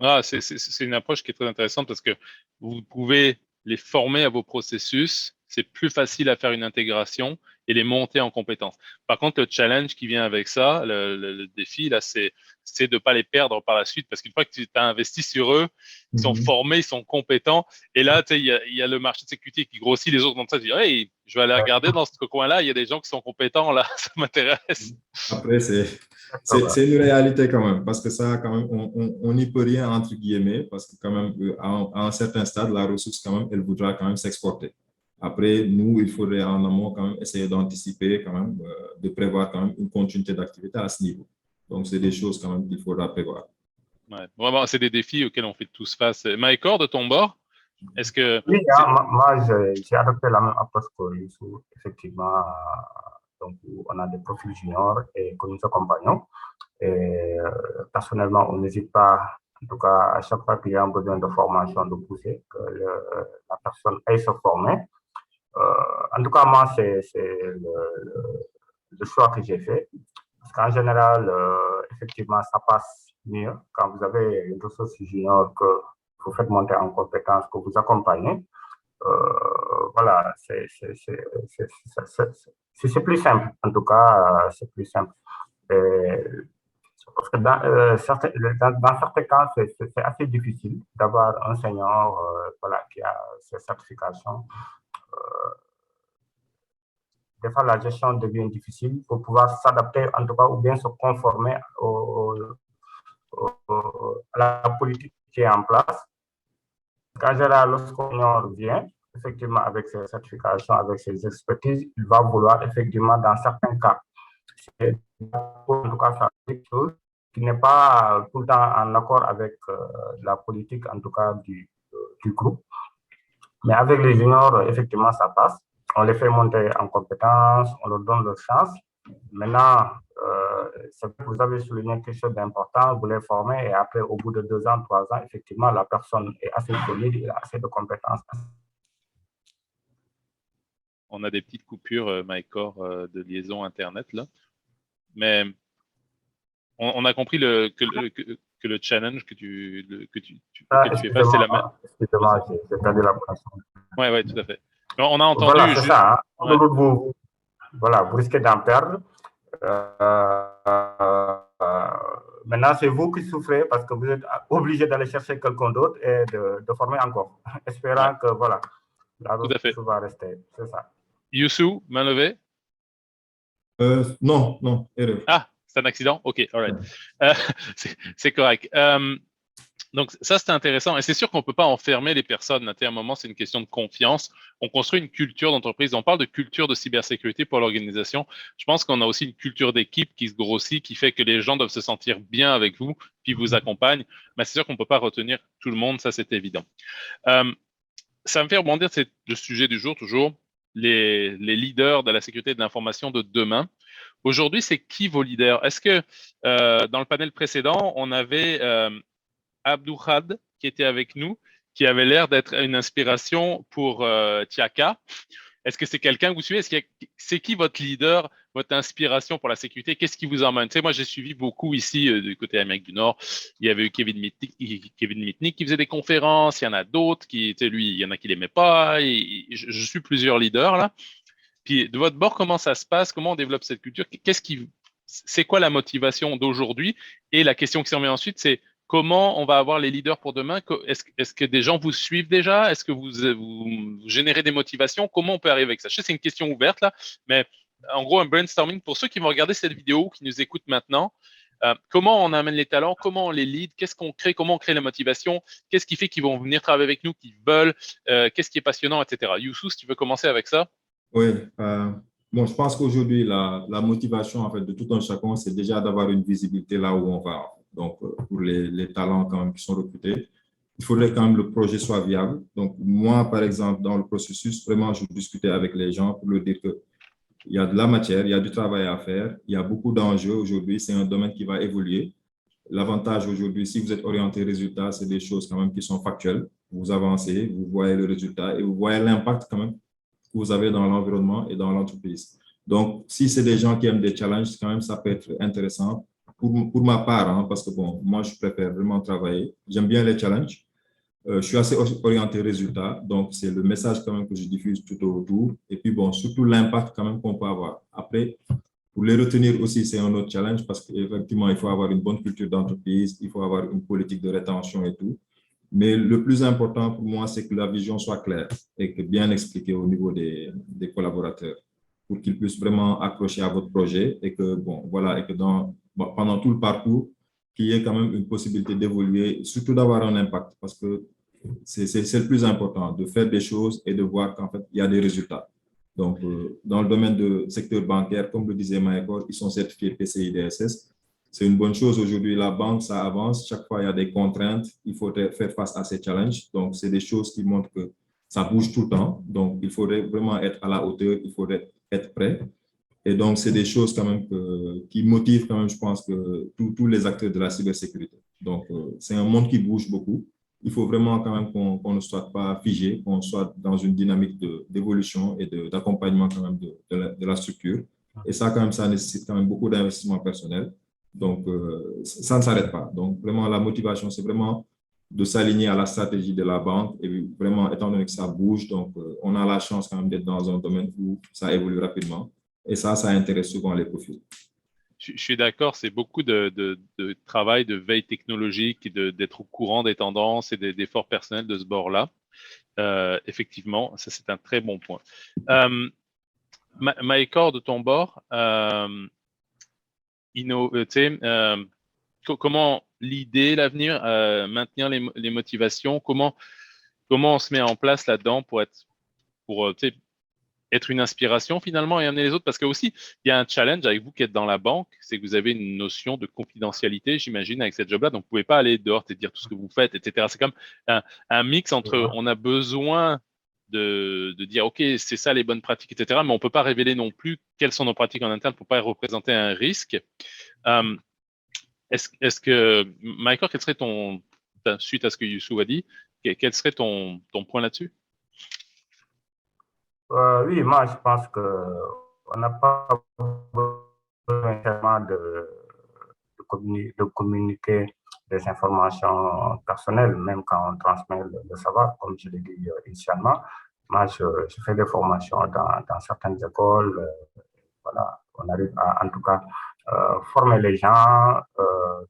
Ah, c'est une approche qui est très intéressante parce que vous pouvez les former à vos processus. C'est plus facile à faire une intégration et les monter en compétences. Par contre, le challenge qui vient avec ça, le défi, là, c'est de ne pas les perdre par la suite parce qu'une fois que tu as investi sur eux, ils sont formés, ils sont compétents. Et là, tu sais, il y a le marché de sécurité qui grossit, les autres dans ça, disent, hey, je vais aller regarder dans ce coin-là, il y a des gens qui sont compétents, là, ça m'intéresse. Après, c'est une réalité quand même, parce que ça, quand même, on n'y peut rien, entre guillemets, parce que quand même, à un certain stade, la ressource, quand même, elle voudra quand même s'exporter. Après, nous, il faudrait en amont quand même essayer d'anticiper, quand même, de prévoir quand même une continuité d'activité à ce niveau. Donc, c'est des choses quand même qu'il faudra prévoir. Ouais, vraiment, c'est des défis auxquels on fait tous face. Maïkor, de ton bord, est-ce que… Oui, moi, j'ai adopté la même approche que Youssou, effectivement. Donc, on a des profils juniors et que nous accompagnons. Et personnellement, on n'hésite pas, en tout cas, à chaque fois qu'il y a un besoin de formation, de pousser, que la personne aille se former. En tout cas, moi, c'est le choix que j'ai fait. Parce qu'en général, effectivement, ça passe mieux quand vous avez une ressource junior que vous faites monter en compétence, que vous accompagnez. Voilà, c'est plus simple. En tout cas, c'est plus simple. Parce que dans certains cas, c'est assez difficile d'avoir un senior voilà, qui a ces certifications. des fois la gestion devient difficile pour pouvoir s'adapter, en tout cas, ou bien se conformer à la politique qui est en place. En général, lorsqu'on revient, effectivement, avec ses certifications, avec ses expertises, il va vouloir, effectivement, dans certains cas, en tout cas, faire quelque chose qui n'est pas tout le temps en accord avec la politique, en tout cas, du groupe. Mais avec les juniors, effectivement, ça passe. On les fait monter en compétences, on leur donne leur chance. Maintenant, c'est que vous avez souligné quelque chose d'important, vous les formez et après, au bout de 2 ans, 3 ans, effectivement, la personne est assez solide, il a assez de compétences. On a des petites coupures, Maëcor, de liaison Internet, là. Mais on a compris que le challenge que tu fais face, c'est la même. Excusez-moi, j'ai perdu la connexion. Oui, tout à fait. On a entendu. Voilà, c'est ça. Hein. Ouais. Voilà, vous risquez d'en perdre. Maintenant, c'est vous qui souffrez parce que vous êtes obligé d'aller chercher quelqu'un d'autre et de former encore, espérant que voilà, la route va rester. C'est ça. Youssou, main levée? Non, erreur. Ah, c'est un accident? Ok, all right. C'est correct. Donc, ça, c'est intéressant. Et c'est sûr qu'on ne peut pas enfermer les personnes. À un moment, c'est une question de confiance. On construit une culture d'entreprise. On parle de culture de cybersécurité pour l'organisation. Je pense qu'on a aussi une culture d'équipe qui se grossit, qui fait que les gens doivent se sentir bien avec vous, puis vous accompagnent. Mais c'est sûr qu'on ne peut pas retenir tout le monde. Ça, c'est évident. Ça me fait rebondir, c'est le sujet du jour, toujours, les leaders de la sécurité de l'information de demain. Aujourd'hui, c'est qui vos leaders? Est-ce que dans le panel précédent, on avait Abdouhad qui était avec nous, qui avait l'air d'être une inspiration pour Tiaka. Est-ce que c'est quelqu'un que vous suivez? C'est qui votre leader, votre inspiration pour la sécurité? Qu'est-ce qui vous emmène? Tu sais, moi, j'ai suivi beaucoup ici du côté Amérique du Nord. Il y avait eu Kevin Mitnick qui faisait des conférences. Il y en a d'autres qui, tu sais, lui, il y en a qui l'aimaient pas. Je suis plusieurs leaders là. Puis de votre bord, comment ça se passe? Comment on développe cette culture? C'est quoi la motivation d'aujourd'hui? Et la question qui s'en vient ensuite, c'est comment on va avoir les leaders pour demain? Est-ce que des gens vous suivent déjà? Est-ce que vous générez des motivations? Comment on peut arriver avec ça? Je sais que c'est une question ouverte là, mais en gros, un brainstorming pour ceux qui vont regarder cette vidéo, qui nous écoutent maintenant. Comment on amène les talents? Comment on les lead? Qu'est-ce qu'on crée? Comment on crée la motivation? Qu'est-ce qui fait qu'ils vont venir travailler avec nous, qu'ils veulent? Qu'est-ce qui est passionnant, etc. Youssou, si tu veux commencer avec ça. Oui. Bon, je pense qu'aujourd'hui, la motivation en fait, de tout un chacun, c'est déjà d'avoir une visibilité là où on va. Donc, pour les talents quand même qui sont recrutés, il faudrait quand même que le projet soit viable. Donc, moi, par exemple, dans le processus, vraiment, je discutais avec les gens pour leur dire qu'il y a de la matière, il y a du travail à faire, il y a beaucoup d'enjeux aujourd'hui, c'est un domaine qui va évoluer. L'avantage aujourd'hui, si vous êtes orienté résultat, c'est des choses quand même qui sont factuelles. Vous avancez, vous voyez le résultat et vous voyez l'impact quand même que vous avez dans l'environnement et dans l'entreprise. Donc, si c'est des gens qui aiment des challenges, quand même, ça peut être intéressant. Pour ma part, hein, parce que bon, moi, je préfère vraiment travailler. J'aime bien les challenges. Je suis assez orienté résultat, donc c'est le message quand même que je diffuse tout autour. Et puis bon, surtout l'impact quand même qu'on peut avoir. Après, pour les retenir aussi, c'est un autre challenge parce qu'effectivement, il faut avoir une bonne culture d'entreprise, il faut avoir une politique de rétention et tout. Mais le plus important pour moi, c'est que la vision soit claire et que bien expliquée au niveau des collaborateurs pour qu'ils puissent vraiment accrocher à votre projet et que, bon, voilà, et que pendant tout le parcours, qu'il y ait quand même une possibilité d'évoluer, surtout d'avoir un impact, parce que c'est le plus important, de faire des choses et de voir qu'en fait, il y a des résultats. Donc, dans le domaine du secteur bancaire, comme le disait Maëcor, ils sont certifiés PCI DSS. C'est une bonne chose aujourd'hui, la banque, ça avance, chaque fois, il y a des contraintes, il faut faire face à ces challenges. Donc, c'est des choses qui montrent que ça bouge tout le temps. Donc, il faudrait vraiment être à la hauteur, il faudrait être prêt. Et donc, c'est des choses quand même qui motivent quand même, je pense, que tous les acteurs de la cybersécurité. Donc, c'est un monde qui bouge beaucoup. Il faut vraiment quand même qu'on ne soit pas figé, qu'on soit dans une dynamique d'évolution et d'accompagnement quand même de la structure. Et ça, quand même, ça nécessite quand même beaucoup d'investissement personnel. Donc, ça ne s'arrête pas. Donc, vraiment, la motivation, c'est vraiment de s'aligner à la stratégie de la banque. Et vraiment, étant donné que ça bouge, donc on a la chance quand même d'être dans un domaine où ça évolue rapidement. Et ça intéresse souvent les profils. Je suis d'accord, c'est beaucoup de travail, de veille technologique, et d'être au courant des tendances et des efforts personnels de ce bord-là. Effectivement, ça c'est un très bon point. Maïkor, de ton bord, comment l'idée, l'avenir, maintenir les motivations, comment on se met en place là-dedans pour être une inspiration finalement et amener les autres, parce que aussi il y a un challenge avec vous qui êtes dans la banque, c'est que vous avez une notion de confidentialité, j'imagine, avec cette job-là, donc vous pouvez pas aller dehors et dire tout ce que vous faites, etc. C'est comme un mix entre on a besoin de dire ok, c'est ça les bonnes pratiques, etc. Mais on peut pas révéler non plus quelles sont nos pratiques en interne pour pas représenter un risque. Est-ce que Michael, quel serait suite à ce que Youssou a dit, quel serait ton point là-dessus? Oui, moi je pense qu'on n'a pas besoin de communiquer des informations personnelles, même quand on transmet le savoir, comme je l'ai dit initialement. Moi, je fais des formations dans certaines écoles. Voilà, on arrive à, en tout cas, former les gens,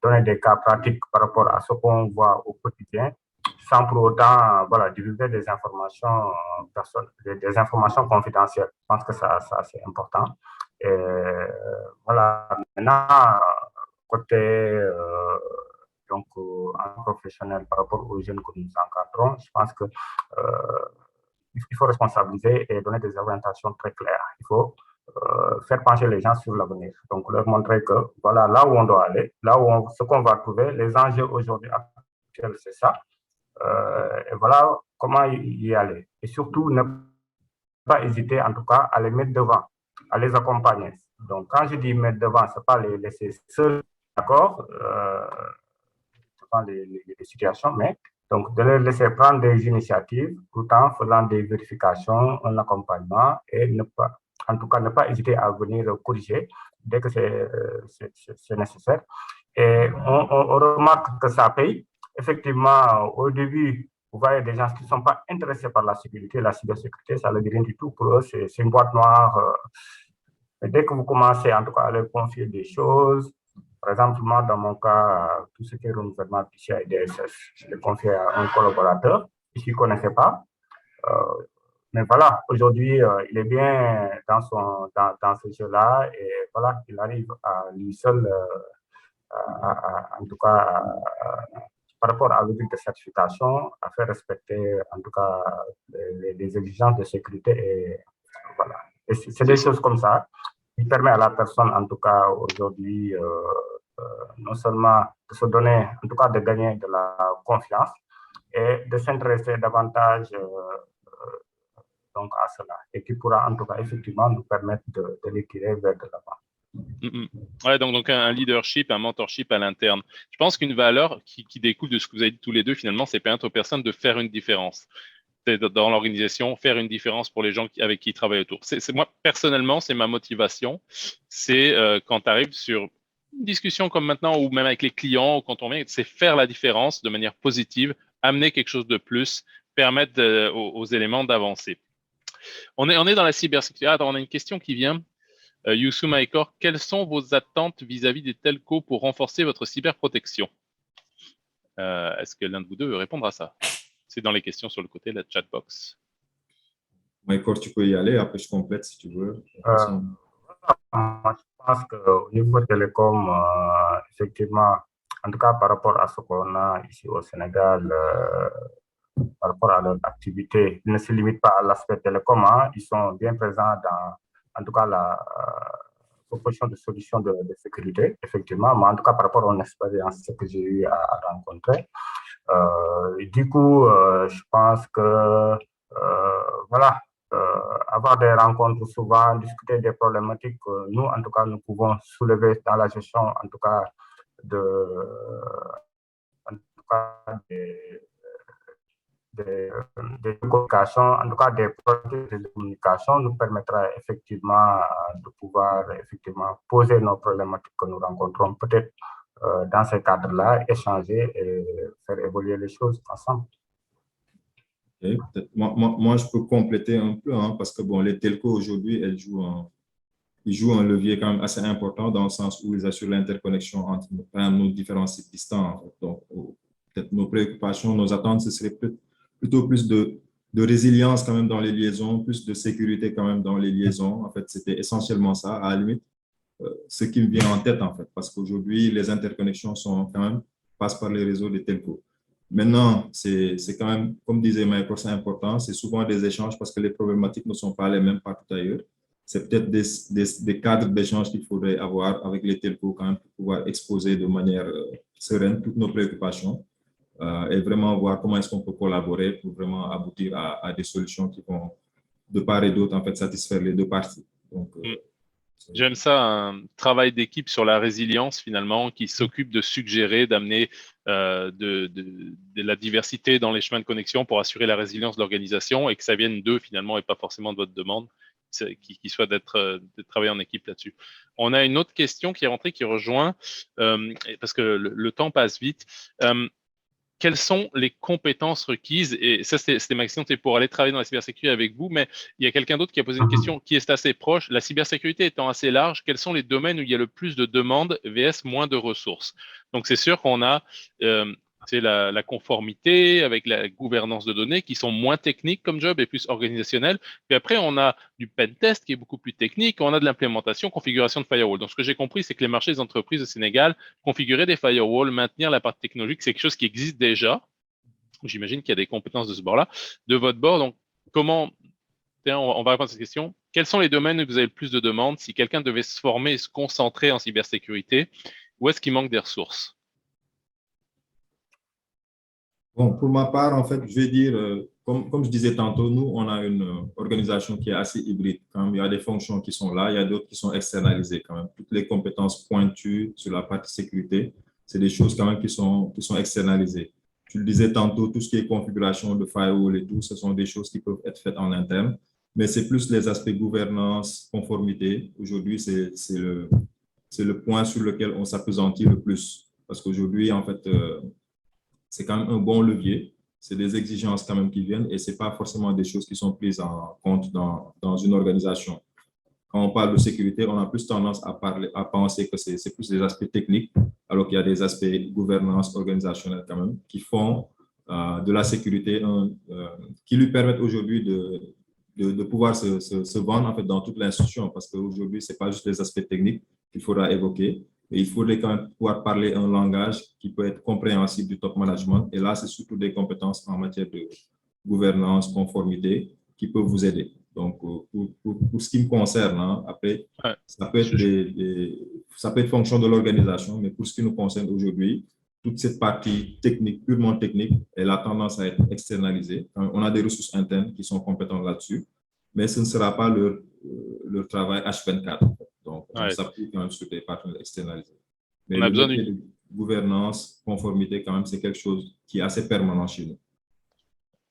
donner des cas pratiques par rapport à ce qu'on voit au quotidien, sans pour autant divulguer des informations des informations confidentielles. Je pense que ça c'est important. Et voilà, maintenant, côté en professionnel par rapport aux jeunes que nous encadrons, je pense que il faut responsabiliser et donner des orientations très claires. Il faut faire pencher les gens sur l'avenir. Donc, leur montrer que voilà là où on doit aller, ce qu'on va trouver, les enjeux aujourd'hui actuels, c'est ça. Et voilà comment y aller. Et surtout, ne pas hésiter, en tout cas, à les mettre devant, à les accompagner. Donc, quand je dis mettre devant, ce n'est pas les laisser seuls, d'accord, devant les situations, mais donc de les laisser prendre des initiatives tout en faisant des vérifications, un accompagnement et en tout cas, ne pas hésiter à venir corriger dès que c'est nécessaire. Et on remarque que ça paye. Effectivement, au début, vous voyez des gens qui ne sont pas intéressés par la sécurité, la cybersécurité, ça ne dit rien du tout. Pour eux, c'est une boîte noire. Mais dès que vous commencez, en tout cas, à leur confier des choses, par exemple, moi, dans mon cas, tout ce qui est renouvellement PCI et DSS, je l'ai confié à un collaborateur qui ne connaissait pas. Mais voilà, aujourd'hui, il est bien dans ce jeu-là et voilà, il arrive à lui seul, en tout cas, par rapport à l'audit de certification, à faire respecter, en tout cas, les exigences de sécurité. Et voilà. Et c'est des choses comme ça qui permettent à la personne, en tout cas, aujourd'hui, non seulement de se donner, en tout cas, de gagner de la confiance et de s'intéresser davantage donc à cela, et qui pourra en tout cas effectivement nous permettre de les tirer vers de l'avant. Ouais, donc un leadership, un mentorship à l'interne. Je pense qu'une valeur qui découle de ce que vous avez dit tous les deux, finalement, c'est permettre aux personnes de faire une différence. C'est dans l'organisation, faire une différence pour les gens avec qui ils travaillent autour. Moi, personnellement, c'est ma motivation. C'est quand tu arrives sur une discussion comme maintenant, ou même avec les clients, ou quand on vient, c'est faire la différence de manière positive, amener quelque chose de plus, permettre aux éléments d'avancer. On est dans la cybersécurité. Attends, on a une question qui vient. Youssou Maïkor, quelles sont vos attentes vis-à-vis des telcos pour renforcer votre cyberprotection? Est-ce que l'un de vous deux veut répondre à ça? C'est dans les questions sur le côté de la chatbox. Maïkor, tu peux y aller. Après, je complète si tu veux. Moi, je pense qu'au niveau télécom, effectivement, en tout cas par rapport à ce qu'on a ici au Sénégal, par rapport à leur activité, ils ne se limitent pas à l'aspect télécom. Ils sont bien présents dans, en tout cas, la proposition de solutions de sécurité, effectivement, mais en tout cas par rapport à mon expérience que j'ai eu à rencontrer. Du coup, je pense que, voilà, avoir des rencontres souvent, discuter des problématiques que nous, en tout cas, nous pouvons soulever dans la gestion, en tout cas, des communications, en tout cas des projets de communication, nous permettra effectivement de pouvoir effectivement poser nos problématiques que nous rencontrons, peut-être dans ce cadre-là, échanger et faire évoluer les choses ensemble. Okay. Moi, je peux compléter un peu, parce que bon, les telcos aujourd'hui, ils jouent un levier quand même assez important dans le sens où ils assurent l'interconnexion entre nos différents sites distants. Donc, peut-être nos préoccupations, nos attentes, ce serait plutôt plus de de résilience quand même dans les liaisons, plus de sécurité quand même dans les liaisons. En fait, c'était essentiellement ça, à la limite, ce qui me vient en tête, en fait, parce qu'aujourd'hui, les interconnexions sont quand même, passent par les réseaux des telcos. Maintenant, c'est quand même, comme disait Michael, c'est important, c'est souvent des échanges parce que les problématiques ne sont pas les mêmes partout ailleurs. C'est peut-être des cadres d'échange qu'il faudrait avoir avec les telcos quand même pour pouvoir exposer de manière sereine toutes nos préoccupations et vraiment voir comment est-ce qu'on peut collaborer pour vraiment aboutir à des solutions qui vont, de part et d'autre, en fait, satisfaire les deux parties. Donc, j'aime ça, un travail d'équipe sur la résilience finalement, qui s'occupe de suggérer, d'amener de la diversité dans les chemins de connexion pour assurer la résilience de l'organisation et que ça vienne d'eux finalement et pas forcément de votre demande, qui soit de travailler en équipe là-dessus. On a une autre question qui est rentrée, qui rejoint, parce que le temps passe vite. Quelles sont les compétences requises? Et ça, c'était ma question, c'est pour aller travailler dans la cybersécurité avec vous, mais il y a quelqu'un d'autre qui a posé une question qui est assez proche. La cybersécurité étant assez large, quels sont les domaines où il y a le plus de demandes vs moins de ressources? Donc, c'est sûr qu'on a la conformité avec la gouvernance de données qui sont moins techniques comme job et plus organisationnels. Puis après, on a du pen test qui est beaucoup plus technique. On a de l'implémentation, configuration de firewall. Donc, ce que j'ai compris, c'est que les marchés des entreprises au Sénégal, configurer des firewalls, maintenir la partie technologique, c'est quelque chose qui existe déjà. J'imagine qu'il y a des compétences de ce bord-là. De votre bord, donc, comment, on va répondre à cette question. Quels sont les domaines où vous avez le plus de demandes? Si quelqu'un devait se former et se concentrer en cybersécurité, où est-ce qu'il manque des ressources? Bon, pour ma part, en fait, je vais dire, comme je disais tantôt, nous, on a une organisation qui est assez hybride. Quand même, il y a des fonctions qui sont là, il y a d'autres qui sont externalisées quand même. Toutes les compétences pointues sur la partie sécurité, c'est des choses quand même qui sont externalisées. Tu le disais tantôt, tout ce qui est configuration de firewall et tout, ce sont des choses qui peuvent être faites en interne. Mais c'est plus les aspects gouvernance, conformité. Aujourd'hui, c'est le point sur lequel on s'appesantit le plus. Parce qu'aujourd'hui, en fait, c'est quand même un bon levier. C'est des exigences quand même qui viennent et ce n'est pas forcément des choses qui sont prises en compte dans une organisation. Quand on parle de sécurité, on a plus tendance à penser que c'est plus des aspects techniques, alors qu'il y a des aspects gouvernance organisationnelle quand même qui font de la sécurité, qui lui permettent aujourd'hui de pouvoir se vendre en fait dans toute l'institution, parce qu'aujourd'hui, ce n'est pas juste les aspects techniques qu'il faudra évoquer, mais il faudrait quand même pouvoir parler un langage qui peut être compréhensible du top management. Et là, c'est surtout des compétences en matière de gouvernance, conformité qui peuvent vous aider. Donc, pour ce qui me concerne, hein, après, ouais, ça peut être fonction de l'organisation, mais pour ce qui nous concerne aujourd'hui, toute cette partie technique, purement technique, elle a tendance à être externalisée. On a des ressources internes qui sont compétentes là-dessus, mais ce ne sera pas leur travail H24. Donc, on s'appuie quand même sur des partenaires externalisés. Mais on a besoin de gouvernance, conformité, quand même, c'est quelque chose qui est assez permanent chez nous.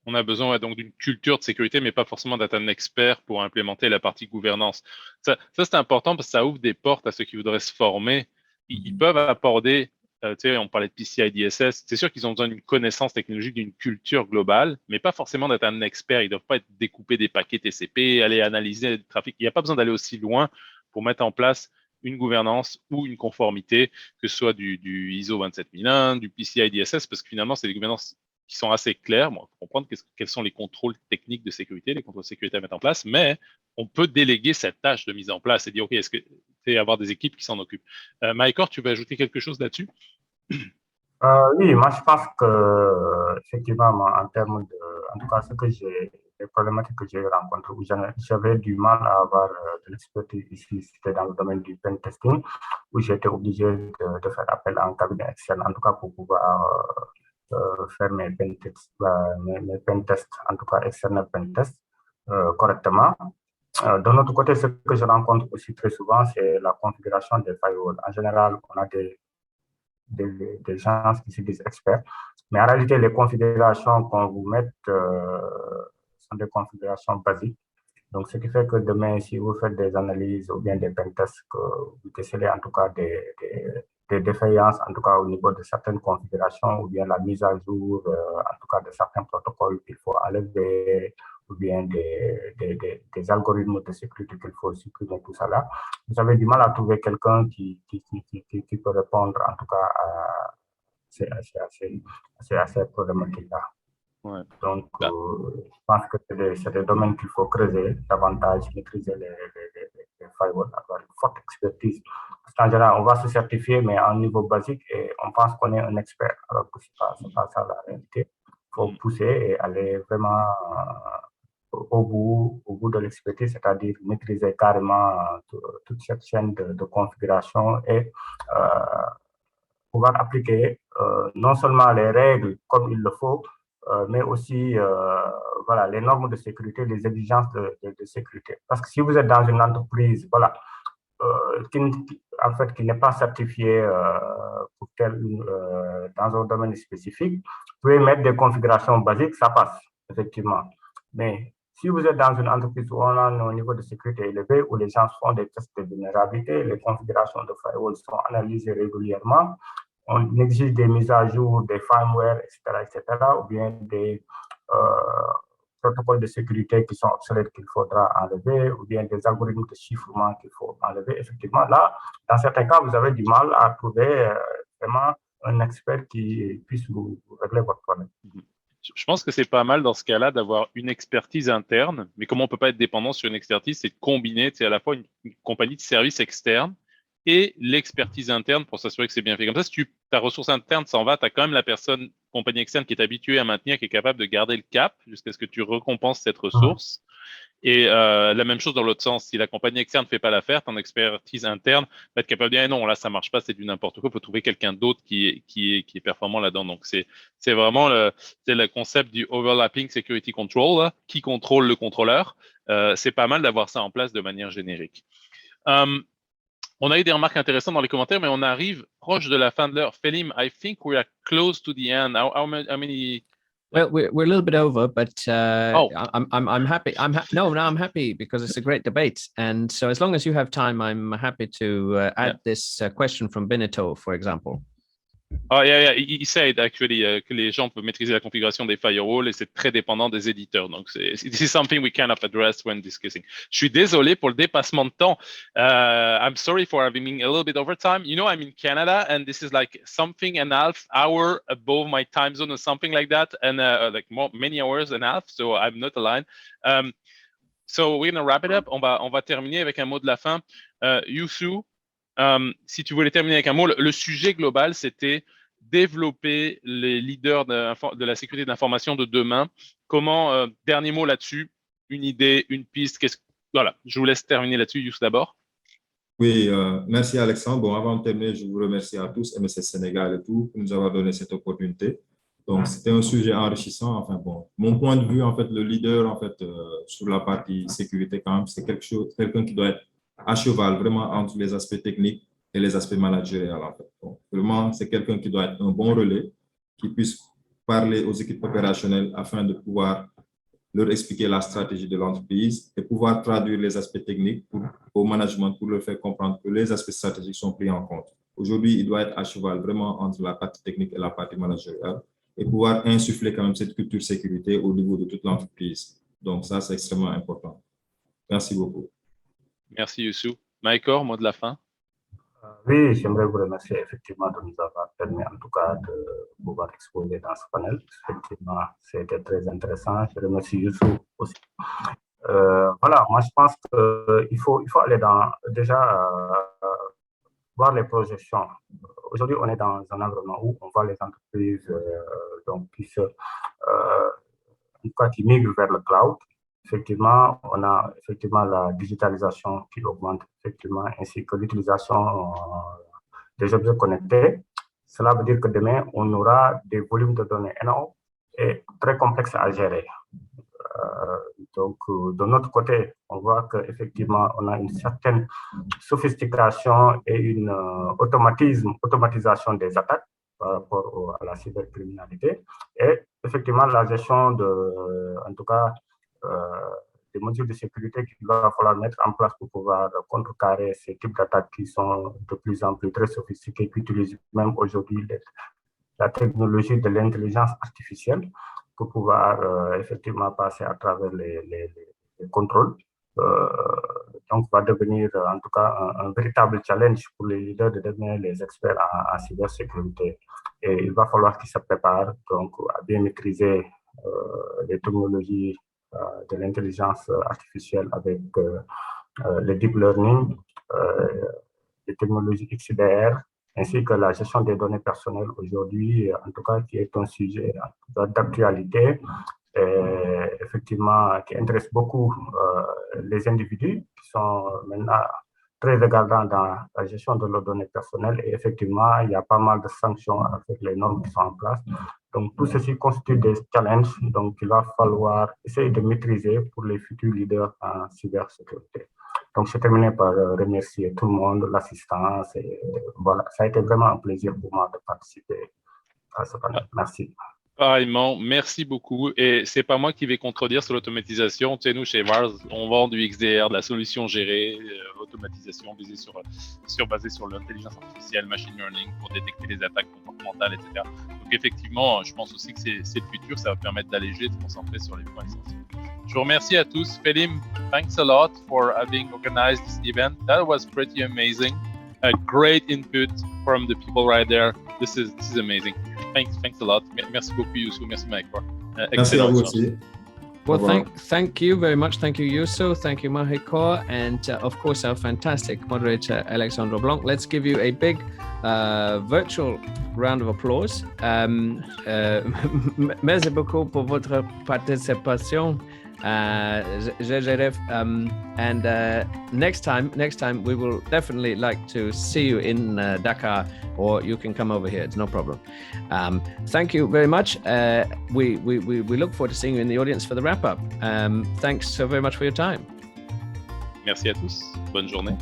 On a besoin donc d'une culture de sécurité, mais pas forcément d'être un expert pour implémenter la partie gouvernance. Ça c'est important parce que ça ouvre des portes à ceux qui voudraient se former. Ils peuvent aborder, on parlait de PCI DSS, c'est sûr qu'ils ont besoin d'une connaissance technologique, d'une culture globale, mais pas forcément d'être un expert. Ils ne doivent pas être découpés des paquets TCP, aller analyser le trafic. Il n'y a pas besoin d'aller aussi loin pour mettre en place une gouvernance ou une conformité, que ce soit du ISO 27001, du PCI DSS, parce que finalement, c'est des gouvernances qui sont assez clairs, pour comprendre quels sont les contrôles techniques de sécurité, les contrôles de sécurité à mettre en place, mais on peut déléguer cette tâche de mise en place et dire, OK, est-ce que c'est avoir des équipes qui s'en occupent. Maïkor, tu veux ajouter quelque chose là-dessus? Oui, moi je pense que effectivement, en termes de, en tout cas, les problématiques que j'ai rencontrées, où j'avais du mal à avoir de l'expertise ici, c'était dans le domaine du pen testing, où j'étais obligé de faire appel à un cabinet externe, en tout cas pour pouvoir faire mes pen tests, en tout cas external pen tests, correctement. De notre côté, ce que je rencontre aussi très souvent, c'est la configuration des firewalls. En général, on a des gens qui se disent experts, mais en réalité, les configurations qu'on vous met sont des configurations basiques. Donc, ce qui fait que demain, si vous faites des analyses ou bien des pen tests, que vous décelez en tout cas des défaillances, en tout cas au niveau de certaines configurations, ou bien la mise à jour, en tout cas de certains protocoles qu'il faut enlever, ou bien des algorithmes de sécurité qu'il faut supprimer, tout ça là. Vous avez du mal à trouver quelqu'un qui peut répondre, en tout cas, à ces problématiques-là. Ouais. Donc, je pense que c'est des domaines qu'il faut creuser davantage, maîtriser les firewalls, avoir une forte expertise. Parce qu'en général, on va se certifier, mais à un niveau basique, et on pense qu'on est un expert, alors que ce n'est pas ça la réalité. Il faut pousser et aller vraiment au bout de l'expertise, c'est-à-dire maîtriser carrément toute cette chaîne de configuration et pouvoir appliquer non seulement les règles comme il le faut, mais aussi voilà, les normes de sécurité, les exigences de sécurité. Parce que si vous êtes dans une entreprise voilà, qui n'est pas certifiée dans un domaine spécifique, vous pouvez mettre des configurations basiques, ça passe, effectivement. Mais si vous êtes dans une entreprise où on a un niveau de sécurité élevé, où les gens font des tests de vulnérabilité, les configurations de firewall sont analysées régulièrement, on exige des mises à jour, des firmware, etc., ou bien des protocoles de sécurité qui sont obsolètes qu'il faudra enlever, ou bien des algorithmes de chiffrement qu'il faut enlever. Effectivement, là, dans certains cas, vous avez du mal à trouver vraiment un expert qui puisse vous régler votre problème. Je pense que c'est pas mal dans ce cas-là d'avoir une expertise interne, mais comme on peut pas être dépendant sur une expertise, c'est de combiner à la fois une compagnie de services externe et l'expertise interne pour s'assurer que c'est bien fait. Comme ça, si ta ressource interne s'en va, tu as quand même la personne, compagnie externe, qui est habituée à maintenir, qui est capable de garder le cap jusqu'à ce que tu récompenses cette ressource. Et la même chose dans l'autre sens. Si la compagnie externe ne fait pas l'affaire, ton expertise interne va être capable de dire non, là, ça marche pas, c'est du n'importe quoi. Il faut trouver quelqu'un d'autre qui est performant là-dedans. Donc, c'est vraiment le concept du overlapping security control, là, qui contrôle le contrôleur. C'est pas mal d'avoir ça en place de manière générique. On a eu des remarques intéressantes dans les commentaires, mais on arrive proche de la fin de l'heure. Felim, I think we are close to the end. How many? Well, we're a little bit over, but I'm happy. No, I'm happy because it's a great debate, and so as long as you have time, I'm happy to add this question from Benito, for example. Oh, yeah. Il said actually que les gens peuvent maîtriser la configuration des firewalls et c'est très dépendant des éditeurs. Donc, this is something we kind of address when discussing. Je suis désolé pour le dépassement de temps. I'm sorry for having a little bit over time. You know, I'm in Canada and this is like something and a half hour above my time zone or something like that, and like many hours and a half. So I'm not aligned. So we're gonna wrap it up. On va terminer avec un mot de la fin. Youssou, si tu voulais terminer avec un mot, le sujet global, c'était développer les leaders de la sécurité de l'information de demain. Comment, dernier mot là-dessus, une idée, une piste, voilà, je vous laisse terminer là-dessus, Youssou d'abord. Oui, merci Alexandre. Bon, avant de terminer, je vous remercie à tous, MSS Sénégal et tout, pour nous avoir donné cette opportunité. Donc, c'était un sujet enrichissant. Enfin, bon, mon point de vue, en fait, le leader, en fait, sur la partie sécurité, quand même, c'est quelqu'un qui doit être à cheval, vraiment, entre les aspects techniques et les aspects managériels, en fait. Donc, vraiment, c'est quelqu'un qui doit être un bon relais, qui puisse parler aux équipes opérationnelles afin de pouvoir leur expliquer la stratégie de l'entreprise et pouvoir traduire les aspects techniques au management pour leur faire comprendre que les aspects stratégiques sont pris en compte. Aujourd'hui, il doit être à cheval vraiment entre la partie technique et la partie managériale et pouvoir insuffler quand même cette culture sécurité au niveau de toute l'entreprise. Donc ça, c'est extrêmement important. Merci beaucoup. Merci Youssou. Maïkor, mot de la fin. Oui, j'aimerais vous remercier effectivement de nous avoir permis en tout cas de pouvoir exposer dans ce panel. Effectivement, c'était très intéressant. Je remercie Youssou aussi. Voilà, moi je pense qu'il faut aller déjà voir les projections. Aujourd'hui, on est dans un environnement où on voit les entreprises donc, qui migrent vers le cloud. Effectivement, on a effectivement la digitalisation qui augmente, effectivement, ainsi que l'utilisation des objets connectés. Cela veut dire que demain, on aura des volumes de données énormes et très complexes à gérer. Donc, de notre côté, on voit qu'effectivement, on a une certaine sophistication et une automatisation des attaques par rapport à la cybercriminalité. Et effectivement, la gestion en tout cas, des mesures de sécurité qu'il va falloir mettre en place pour pouvoir contrecarrer ces types d'attaques qui sont de plus en plus très sophistiquées, qui utilisent même aujourd'hui la technologie de l'intelligence artificielle pour pouvoir effectivement passer à travers les contrôles. Donc, va devenir en tout cas un véritable challenge pour les leaders de devenir les experts en cybersécurité. Et il va falloir qu'ils se préparent donc, à bien maîtriser les technologies de l'intelligence artificielle avec le deep learning, les technologies XDR, ainsi que la gestion des données personnelles aujourd'hui, en tout cas, qui est un sujet d'actualité, effectivement, qui intéresse beaucoup les individus qui sont maintenant très regardants dans la gestion de leurs données personnelles. Et effectivement, il y a pas mal de sanctions avec les normes qui sont en place. Donc, tout ceci constitue des challenges donc, il va falloir essayer de maîtriser pour les futurs leaders en cybersécurité. Donc, je termine par remercier tout le monde, l'assistance. Et voilà, ça a été vraiment un plaisir pour moi de participer à ce panel. Merci. Pareillement, merci beaucoup. Et c'est pas moi qui vais contredire sur l'automatisation. Tu sais, nous, chez VARS, on vend du XDR, de la solution gérée, automatisation basée sur l'intelligence artificielle, machine learning pour détecter les attaques comportementales, etc. Donc, effectivement, je pense aussi que c'est le futur. Ça va permettre d'alléger, de se concentrer sur les points essentiels. Je vous remercie à tous. Felim, thanks a lot for having organized this event. That was pretty amazing. A great input from the people right there. This is amazing. Thanks a lot. Merci beaucoup, Youssou. Merci, Mike. Merci à vous aussi. Well, thank you very much. Thank you, Youssou. Thank you, Mahiko. And of course, our fantastic moderator, Alexandre Blanc. Let's give you a big virtual round of applause. Merci beaucoup pour votre participation. And next time we will definitely like to see you in Dakar, or you can come over here. It's no problem. Thank you very much. We look forward to seeing you in the audience for the wrap up. Thanks so very much for your time. Merci à tous. Bonne journée.